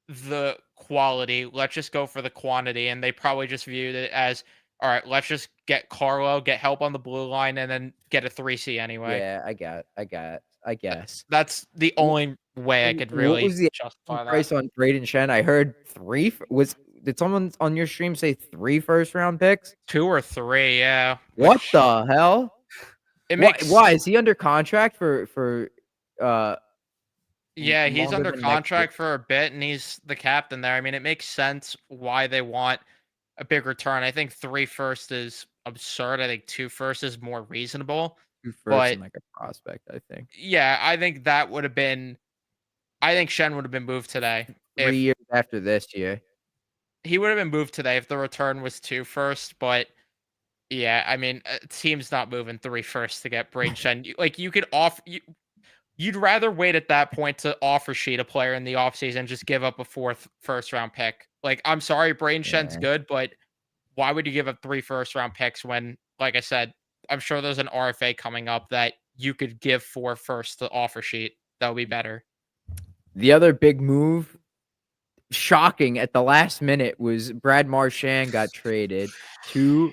the quality, let's just go for the quantity. And they probably just viewed it as, all right, let's just get Carlo, get help on the blue line, and then get a 3C anyway. Yeah, I guess. That's the only way I could really justify that. Price on Braden Shen? I heard 3. Did someone on your stream say 3 first round picks? 2 or 3, yeah. What the hell? Why is he under contract for yeah, he's under contract for a bit, and he's the captain there. I mean, it makes sense why they want a big return. I think 3 first is absurd. I think 2 first is more reasonable. 2 first and like a prospect, I think. Yeah, I think that would have been. I think Shen would have been moved today. 3 years after this year, he would have been moved today if the return was 2 first. But yeah, I mean, team's not moving 3 first to get Braden Shen. Like you could offer. You'd rather wait at that point to offer sheet a player in the offseason, just give up a 4th first round pick. Like, I'm sorry, Braden Shen's good, but why would you give up 3 first round picks when, like I said, I'm sure there's an RFA coming up that you could give 4 first to offer sheet. That would be better. The other big move, shocking at the last minute, was Brad Marchand got traded to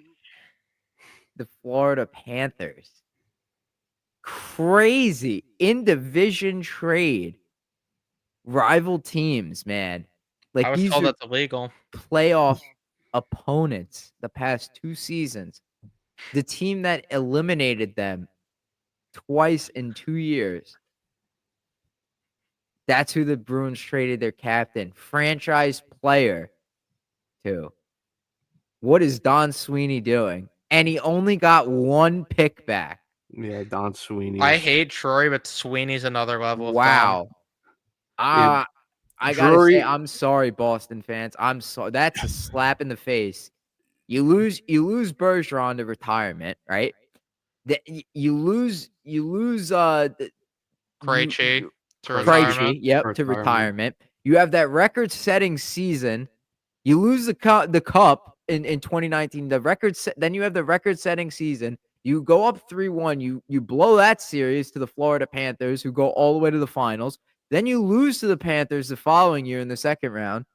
the Florida Panthers. Crazy in division trade. Rival teams, man. Like I was told that's illegal. Playoff opponents the past 2 seasons. The team that eliminated them twice in 2 years. That's who the Bruins traded their captain, franchise player, to. What is Don Sweeney doing? And he only got 1 pick back. Yeah, Don Sweeney. I hate Troy, but Sweeney's another level. Wow. I gotta say, I'm sorry, Boston fans. I'm sorry. That's a slap in the face. You lose Bergeron to retirement, right? You lose Krejci to retirement. Yep, to retirement. You have that record-setting season. You lose the cup in 2019. Then you have the record-setting season. You go up 3-1. You blow that series to the Florida Panthers, who go all the way to the finals. Then you lose to the Panthers the following year in the second round.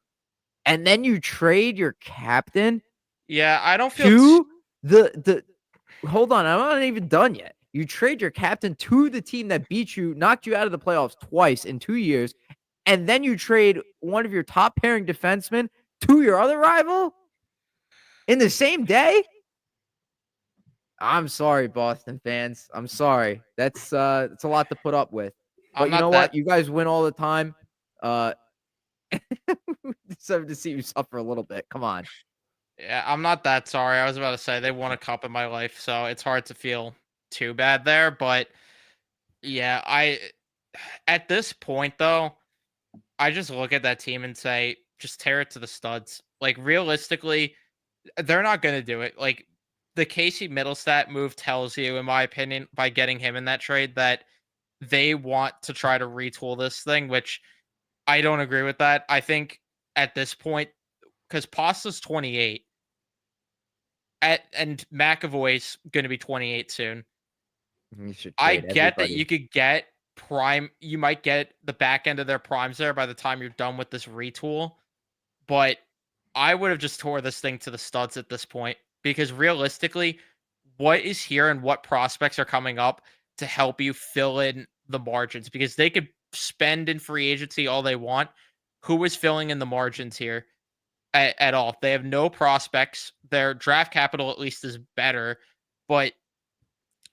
and then you trade your captain Yeah, I don't feel to the hold on, I'm not even done yet. You trade your captain to the team that beat you, knocked you out of the playoffs twice in 2 years, and then you trade one of your top pairing defensemen to your other rival in the same day? I'm sorry, Boston fans. I'm sorry. That's it's a lot to put up with. But I'm you know not what? that You guys win all the time. Deserve to see you suffer a little bit. Come on. Yeah, I'm not that sorry. I was about to say they won a cup in my life, so it's hard to feel too bad there. But yeah, at this point though, I just look at that team and say, just tear it to the studs. Like realistically, they're not gonna do it. Like the Casey Middlestat move tells you, in my opinion, by getting him in that trade, that they want to try to retool this thing, which I don't agree with that. I think at this point, because Pasta's 28, and McAvoy's going to be 28 soon. You should I trade get that everybody. you could get prime. You might get the back end of their primes there by the time you're done with this retool, but I would have just tore this thing to the studs at this point because realistically, what is here and what prospects are coming up to help you fill in the margins? Because they could spend in free agency all they want. Who is filling in the margins here at all? They have no prospects. Their draft capital at least is better, but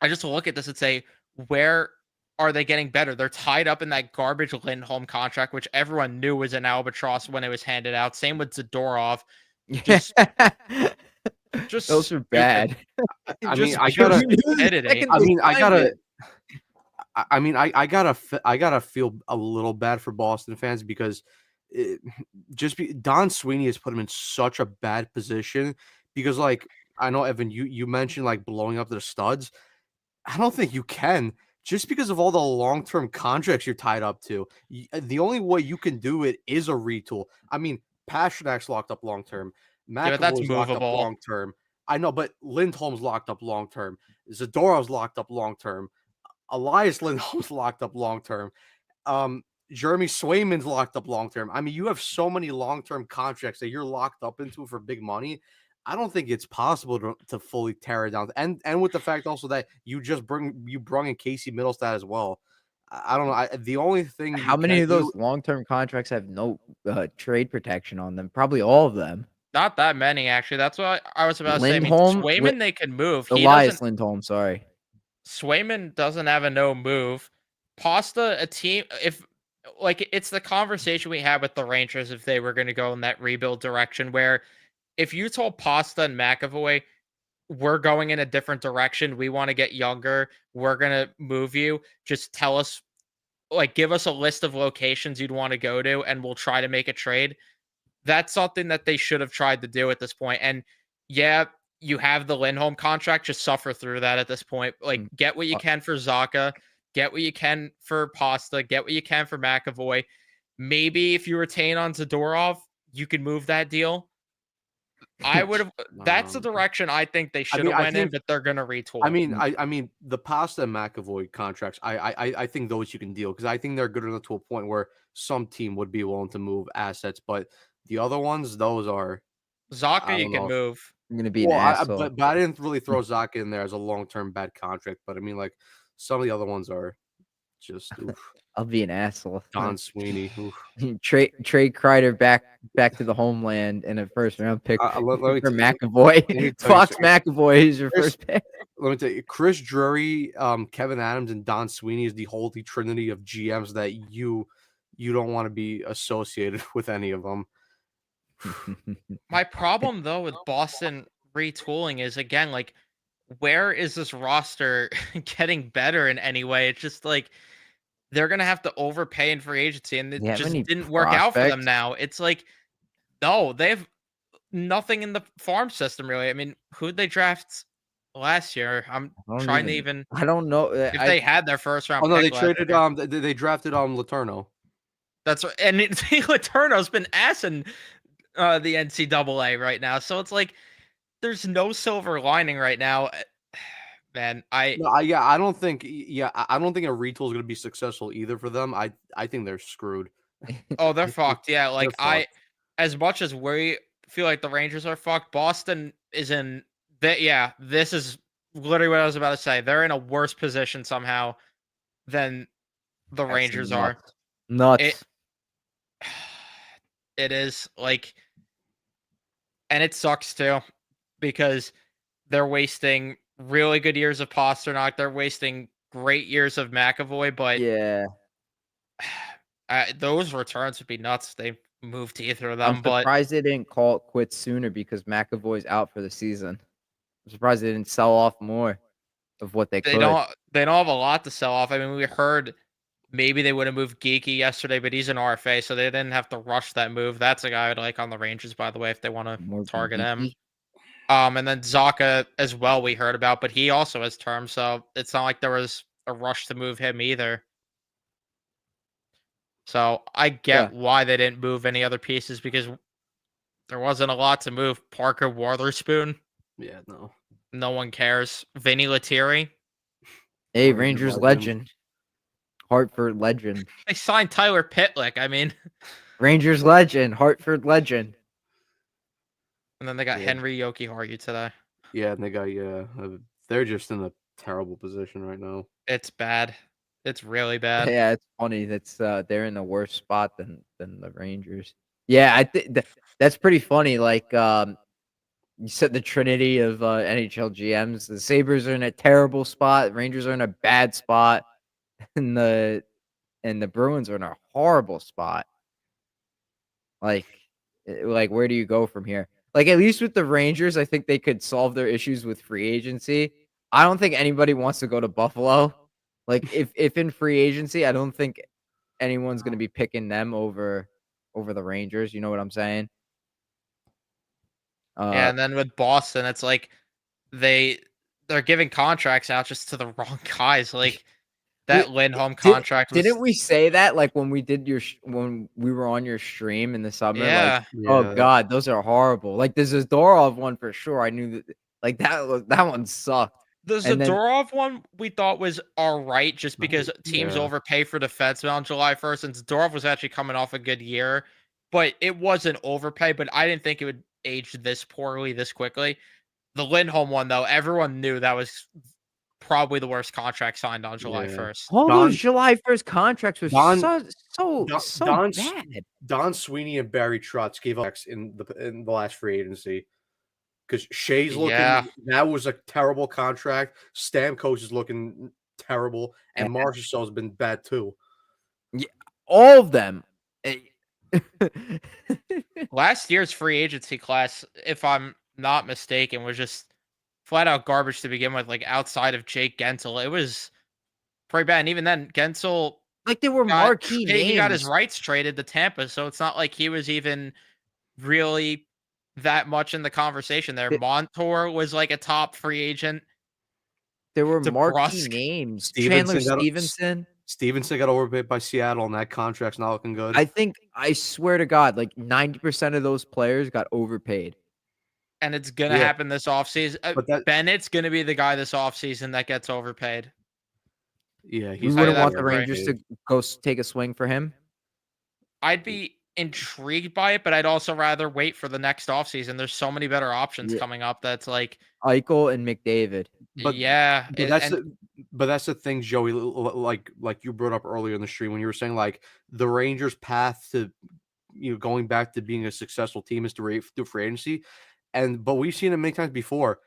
I just look at this and say, where are they getting better? They're tied up in that garbage Lindholm contract, which everyone knew was an albatross when it was handed out. Same with Zadorov. Just Those are stupid. bad. I Just mean, I pure gotta. stupidity. second I mean, I gotta. assignment. I gotta feel a little bad for Boston fans because Don Sweeney has put him in such a bad position because, like, I know Evan, you mentioned like blowing up the studs. I don't think you can just because of all the long term contracts you're tied up to. The only way you can do it is a retool. I mean, Pasternak's locked up long term. Yeah, but that's McAvoy's locked up movable. long term. I know, but Lindholm's locked up long term. Zadorov's locked up long term. Elias Lindholm's locked up long term. Jeremy Swayman's locked up long term. I mean, you have so many long term contracts that you're locked up into for big money. I don't think it's possible to fully tear it down. And with the fact also that you brung in Casey Middlestat as well. I don't know. The only thing How you many can of those do, long-term contracts have no trade protection on them? Probably all of them. Not that many, actually. That's what I was about to say. I mean, Lindholm, Swayman, they can move. Elias Lindholm, sorry. Swayman doesn't have a no move. Pasta, a team, if like it's the conversation we had with the Rangers if they were going to go in that rebuild direction, where if you told Pasta and McAvoy, we're going in a different direction, we want to get younger, we're going to move you, just tell us, like, give us a list of locations you'd want to go to, and we'll try to make a trade. That's something that they should have tried to do at this point. And yeah, you have the Lindholm contract, just suffer through that at this point. Like, get what you can for Zaka, get what you can for Pasta, get what you can for McAvoy. Maybe if you retain on Zadorov, you can move that deal. I would have. That's the direction I think they should have went in, but they're gonna retool. I mean, the Pasta and McAvoy contracts. I think those you can deal because I think they're good enough to a point where some team would be willing to move assets. But the other ones, those are Zaka, you can move. I'm gonna be an asshole. but I didn't really throw Zaka in there as a long-term bad contract. But I mean, like some of the other ones are just. Oof. I'll be an asshole. Don Sweeney. Trade Kreider back to the homeland in a first round pick Let me for tell you- McAvoy. let me tell you Fox something. McAvoy is your first pick. Let me tell you, Chris Drury, Kevin Adams, and Don Sweeney is the holy trinity of GMs that you don't want to be associated with any of them. My problem though with Boston retooling is again like, where is this roster getting better in any way? It's just like they're gonna have to overpay in free agency, and it You have just any didn't work out for them. prospects? Now it's like, no, they have nothing in the farm system really. I mean, who'd they draft last year? I'm trying to even. I don't know. If they had their first round. Oh no, they pick last traded. year. They drafted Letourneau. That's right. And Letourneau's been assing the NCAA right now, so it's like there's no silver lining right now. Man, I don't think. Yeah, I don't think a retool is going to be successful either for them. I think they're screwed. oh, they're fucked. Yeah, like They're fucked. as much as we feel like the Rangers are fucked, Boston is in. This is literally what I was about to say. They're in a worse position somehow than the That's Rangers are. Nuts. It is like, and it sucks too because they're wasting really good years of Pasternak. They're wasting great years of McAvoy, but Yeah. those returns would be nuts if they moved either of I'm them. But surprised they didn't call it quits sooner because McAvoy's out for the season. I'm surprised they didn't sell off more of what they they could. don't have a lot to sell off. I mean, we heard maybe they would have moved Geeky yesterday, but he's an RFA, so they didn't have to rush that move. That's a guy I'd like on the Rangers, by the way, if they want to More target him. geeky. And then Zaka as well, we heard about, but he also has terms, so it's not like there was a rush to move him either. So I get why they didn't move any other pieces because there wasn't a lot to move. Parker Waterspoon, Yeah, no. no one cares. Vinny Lettieri. Hey, Ranger Rangers legend. legend. Hartford legend. They signed Tyler Pitlick. I mean, Rangers legend. Hartford legend. and then they got Yeah. Henry Yokiharu today. Yeah, and they got they're just in a terrible position right now. It's bad. It's really bad. Yeah, it's funny. That's they're in a worse spot than the Rangers. Yeah, I think that's pretty funny. Like you said, the trinity of NHL GMs. The Sabres are in a terrible spot. Rangers are in a bad spot, and the Bruins are in a horrible spot. Like where do you go from here? Like, at least with the Rangers, I think they could solve their issues with free agency. I don't think anybody wants to go to Buffalo. Like, if in free agency, I don't think anyone's going to be picking them over the Rangers. You know what I'm saying? Yeah, and then with Boston, it's like they're giving contracts out just to the wrong guys. Like that Lindholm contract. Didn't we say that like when we did when we were on your stream in the summer? Yeah. Like, oh god, those are horrible. Like the Zadorov one for sure. I knew that. Like that one sucked. The Zadorov one we thought was all right, just because teams Yeah. overpay for defensemen on July 1st, and Zadorov was actually coming off a good year, but it wasn't overpay. But I didn't think it would age this poorly this quickly. The Lindholm one, though, everyone knew that was probably the worst contract signed on July 1st. All Don- those July 1st contracts were Don- so Don- bad. Don Sweeney and Barry Trotz gave up in the last free agency because Shea's looking. Yeah. That was a terrible contract. Stamkos is looking terrible, and Marchessault's been bad too. All of them. Last year's free agency class, if I'm not mistaken, was just flat out garbage to begin with. Like outside of Jake Gensel, it was pretty bad. And even then, Gensel, Like they were marquee names. he got his rights traded to Tampa, so it's not like he was even really that much in the conversation there. Montour was like a top free agent. There were DeBrusk. marquee names. Stevenson Chandler got- Stevenson. Stevenson got overpaid by Seattle, and that contract's not looking good. I swear to God, like 90% of those players got overpaid. And it's going to happen this offseason. But Bennett's going to be the guy this offseason that gets overpaid. Yeah, You he's wouldn't that want the right. Rangers to go take a swing for him? I'd be intrigued by it, but I'd also rather wait for the next offseason. There's so many better options coming up that's like Eichel and McDavid. But- yeah. But that's the thing, Joey. Like you brought up earlier in the stream when you were saying like the Rangers' path to going back to being a successful team is to do free agency, but we've seen it many times before.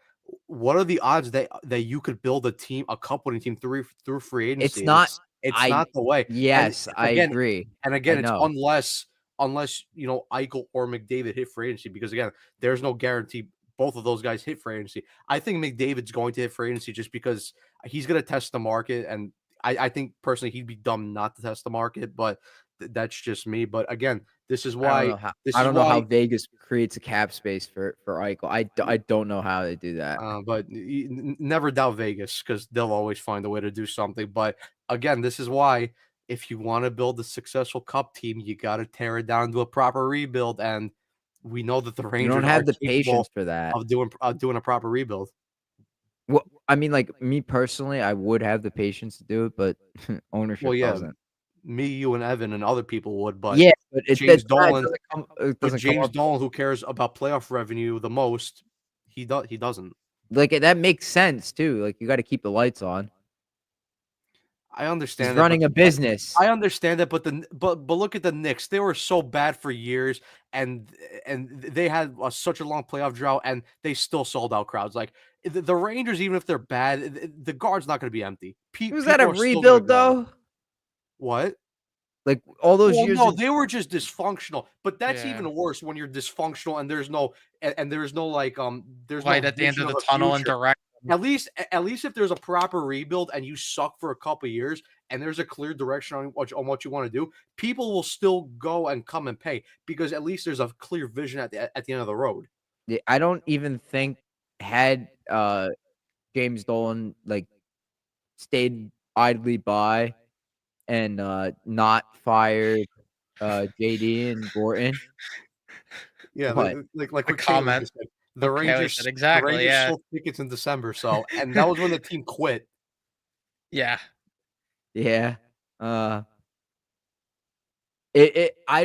What are the odds that you could build a team, a cup-winning team through free agency? It's not. It's not the way. Yes, I agree. And again, I it's know. unless Eichel or McDavid hit free agency, because again, there's no guarantee both of those guys hit free agency. I think McDavid's going to hit free agency just because he's going to test the market, and I think personally he'd be dumb not to test the market, but that's just me. But again, this is why I don't know how Vegas creates a cap space for Eichel. I don't know how they do that. But never doubt Vegas, because they'll always find a way to do something. But again, this is why if you want to build a successful cup team, you got to tear it down to a proper rebuild. And we know that the Rangers You don't have are the capable patience for that. of doing a proper rebuild. Well, I mean, like me personally, I would have the patience to do it, but ownership doesn't. me, you, and Evan and other people would, but Yeah, but it James that Dolan, it doesn't come James up. Dolan, who cares about playoff revenue the most, he doesn't. Like, that makes sense too. Like, you gotta keep the lights on. I He's understand that, running a but business. I understand that, but look at the Knicks. They were so bad for years, and they had such a long playoff drought, and they still sold out crowds. Like the Rangers, even if they're bad, the guard's not going to be empty. Was that a People are still going to rebuild go. though? What? Like, all those Well, years no, in they were just dysfunctional. But that's Yeah. even worse when you're dysfunctional and there's no like there's Light no at the end vision of the of a tunnel and future. direct. At least if there's a proper rebuild and you suck for a couple years and there's a clear direction on what you want to do, people will still go and come and pay because at least there's a clear vision at the end of the road. I don't even think had James Dolan like stayed idly by and not fired JD and Gorton. Yeah, What? like The what Kaylee comment. just said. What Kaylee said, exactly, The Rangers yeah. sold tickets in December, so and that was when the team quit. Yeah. Yeah. I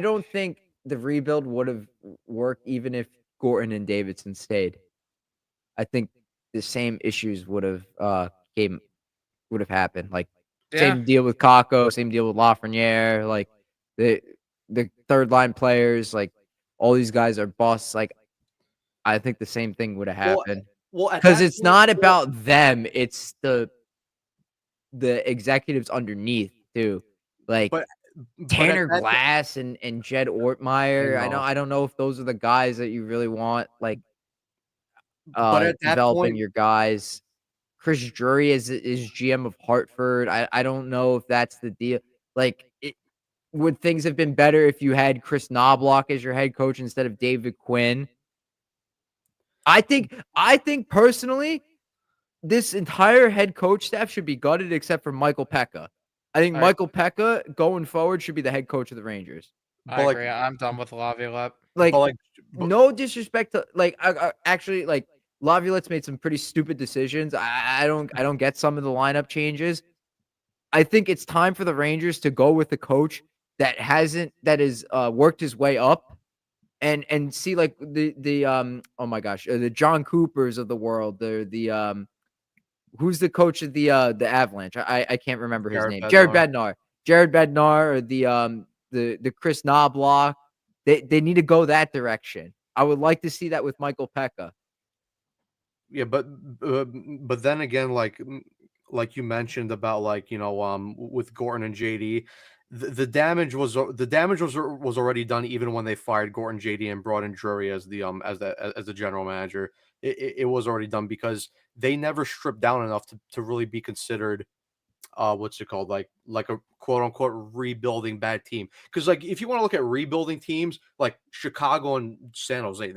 don't think the rebuild would have worked even if Gorton and Davidson stayed. I think the same issues would have happened. Like, Yeah. same deal with Kakko, same deal with Lafreniere. Like, the third line players, like, all these guys are busts. Like, I think the same thing would have happened. Well, Because it's not about them, it's the executives underneath too. Like, but Tanner at that, Glass and Jed Ortmeyer. I know. I don't know if those are the guys that you really want, like, but at that developing point, your guys. Chris Drury is GM of Hartford. I don't know if that's the deal. Like, would things have been better if you had Chris Knobloch as your head coach instead of David Quinn? I think personally, this entire head coach staff should be gutted except for Michael Pekka. I think All right. Michael Pekka going forward should be the head coach of the Rangers. I agree. I'm done with Laviolette. Like, but no disrespect to actually, like, Laviolette's made some pretty stupid decisions. I don't get some of the lineup changes. I think it's time for the Rangers to go with the coach that has worked his way up and see, like, the oh my gosh, the John Coopers of the world, who's the coach of the Avalanche? I can't remember his name. Jared Bednar. Or the Chris Knobloch. They need to go that direction. I would like to see that with Michael Pekka. Yeah, but then again, like you mentioned about, like, with Gorton and JD, the damage was already done even when they fired Gorton, JD, and brought in Drury as the general manager. It was already done because they never stripped down enough to really be considered what's it called, like a quote unquote rebuilding bad team. Because, like, if you want to look at rebuilding teams like Chicago and San Jose,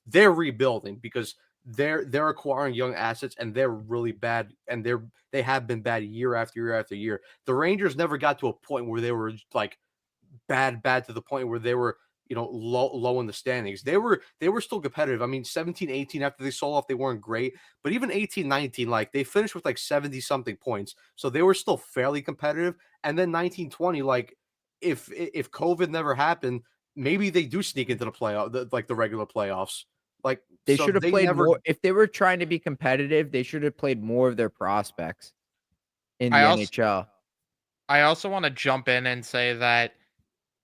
they're rebuilding because they're acquiring young assets and they're really bad, and they have been bad year after year after year. The Rangers never got to a point where they were like bad to the point where they were low in the standings. They were still competitive. I mean, 17-18 after they sold off, they weren't great, but even 18-19, like, they finished with like 70 something points, so they were still fairly competitive. And then 19-20, like, if COVID never happened, maybe they do sneak into the playoff, the regular playoffs. Like, they should have played more. If they were trying to be competitive, they should have played more of their prospects in the NHL. I also want to jump in and say that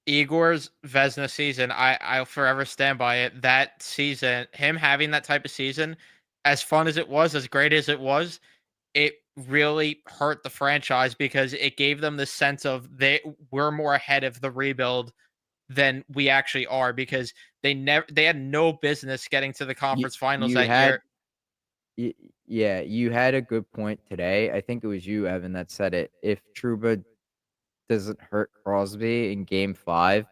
Igor's Vezina season, I'll forever stand by it. That season, him having that type of season, as fun as it was, as great as it was, it really hurt the franchise because it gave them the sense of we're more ahead of the rebuild than we actually are, because they had no business getting to the conference finals that year. Yeah, you had a good point today. I think it was you, Evan, that said it. If Trouba doesn't hurt Crosby in game 5,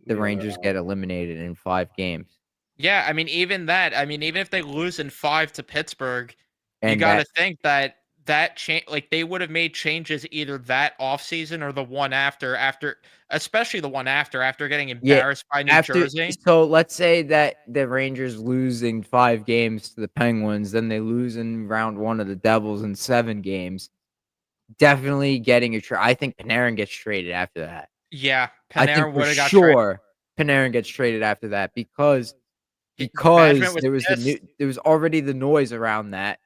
the Rangers get eliminated in 5 games. Yeah, I mean, even if they lose in 5 to Pittsburgh, you got to think that change, like, they would have made changes either that offseason or the one after, especially the one after getting embarrassed by New Jersey. So let's say that the Rangers losing 5 games to the Penguins, then they lose in round 1 of the Devils in 7 games. definitely getting a trade. I think Panarin gets traded after that. Yeah, I think Panarin for would have got traded. sure Panarin gets traded after that because Management was there was pissed. there was already the noise around that,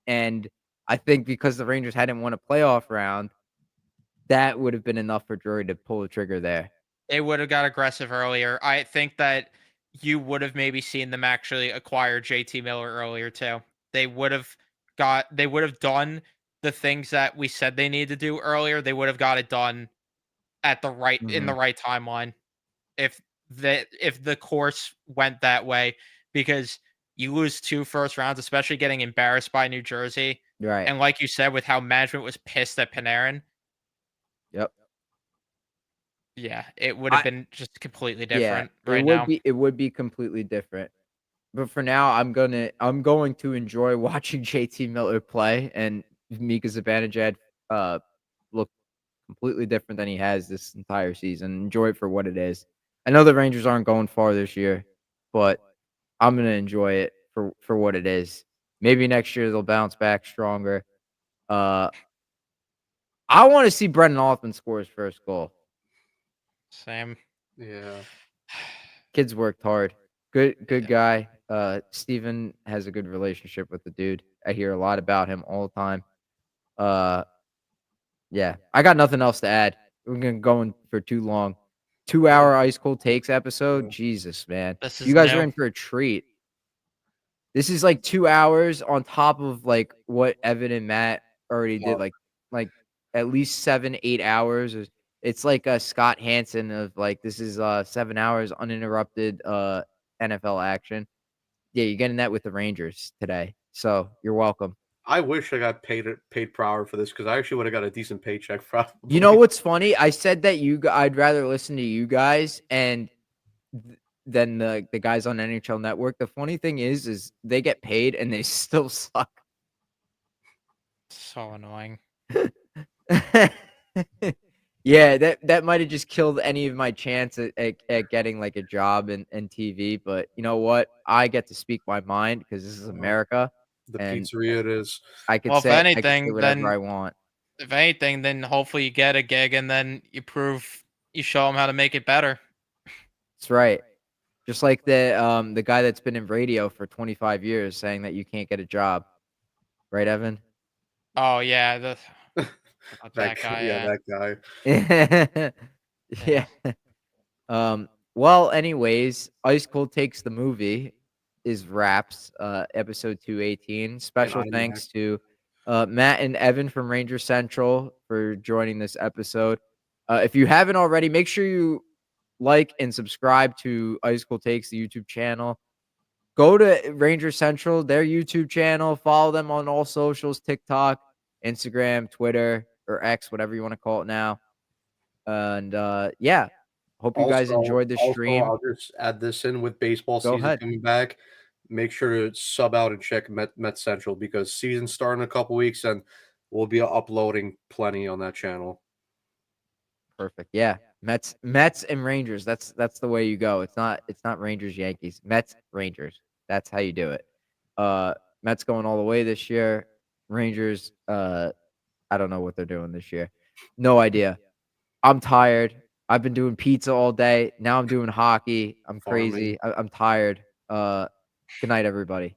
and I think because the Rangers hadn't won a playoff round, that would have been enough for Drury to pull the trigger there. They would have got aggressive earlier. I think that you would have maybe seen them actually acquire JT Miller earlier too. They would have done the things that we said they needed to do earlier. They would have got it done at the right in the Mhm. right timeline if the course went that way, because you lose 2 first rounds, especially getting embarrassed by New Jersey. Right. And like you said, with how management was pissed at Panarin, Yep. yeah, it would have I been just completely Yeah, different right now. it would be completely different. But for now, I'm going to enjoy watching JT Miller play and Mika Zibanejad look completely different than he has this entire season. Enjoy it for what it is. I know the Rangers aren't going far this year, but I'm gonna enjoy it for what it is. Maybe next year they'll bounce back stronger. Uh, I want to see Brendan Hoffman score his first goal. Same. Yeah. Kid's worked hard. Good guy. Steven has a good relationship with the dude. I hear a lot about him all the time. Yeah. I got nothing else to add. We're gonna go in for too long. 2-hour ice cold takes episode. Jesus, man. This You is guys are new. in for a treat. This is like 2 hours on top of like what Evan and Matt already did, like at least 7, 8 hours. It's like a Scott Hansen of like this is 7 hours uninterrupted NFL action. Yeah, you're getting that with the Rangers today. So you're welcome. I wish I got paid per hour for this because I actually would have got a decent paycheck. Probably. You know what's funny? I said that I'd rather listen to you guys and than the guys on NHL Network. The funny thing is they get paid and they still suck. So annoying. Yeah, that might have just killed any of my chance at getting like a job in TV. But you know what? I get to speak my mind because this is America. The and pizzeria it is. I could Well, say if whatever I anything, want. then hopefully you get a gig and then you show them how to make it better. That's right. Just like the guy that's been in radio for 25 years saying that you can't get a job. Right, Evan? Oh yeah, that guy. Yeah, that guy. Yeah. Well, anyways, Ice Cold Takes the movie is wraps, episode 218. Special IMAX. thanks to Matt and Evan from Ranger Central for joining this episode. If you haven't already, make sure you like and subscribe to Ice Cold Takes, the YouTube channel. Go to Ranger Central, their YouTube channel. Follow them on all socials, TikTok, Instagram, Twitter, or X, whatever you want to call it now. And yeah, hope you guys enjoyed the stream. I'll just add this in with baseball Go season ahead. coming back. Make sure to sub out and check Met Central because season's starting in a couple weeks and we'll be uploading plenty on that channel. Perfect. Yeah. Mets and Rangers. That's the way you go. It's not Rangers Yankees. Mets Rangers. That's how you do it. Mets going all the way this year. Rangers, I don't know what they're doing this year. No idea. I'm tired. I've been doing pizza all day. Now I'm doing hockey. I'm crazy. I'm tired. Good night, everybody.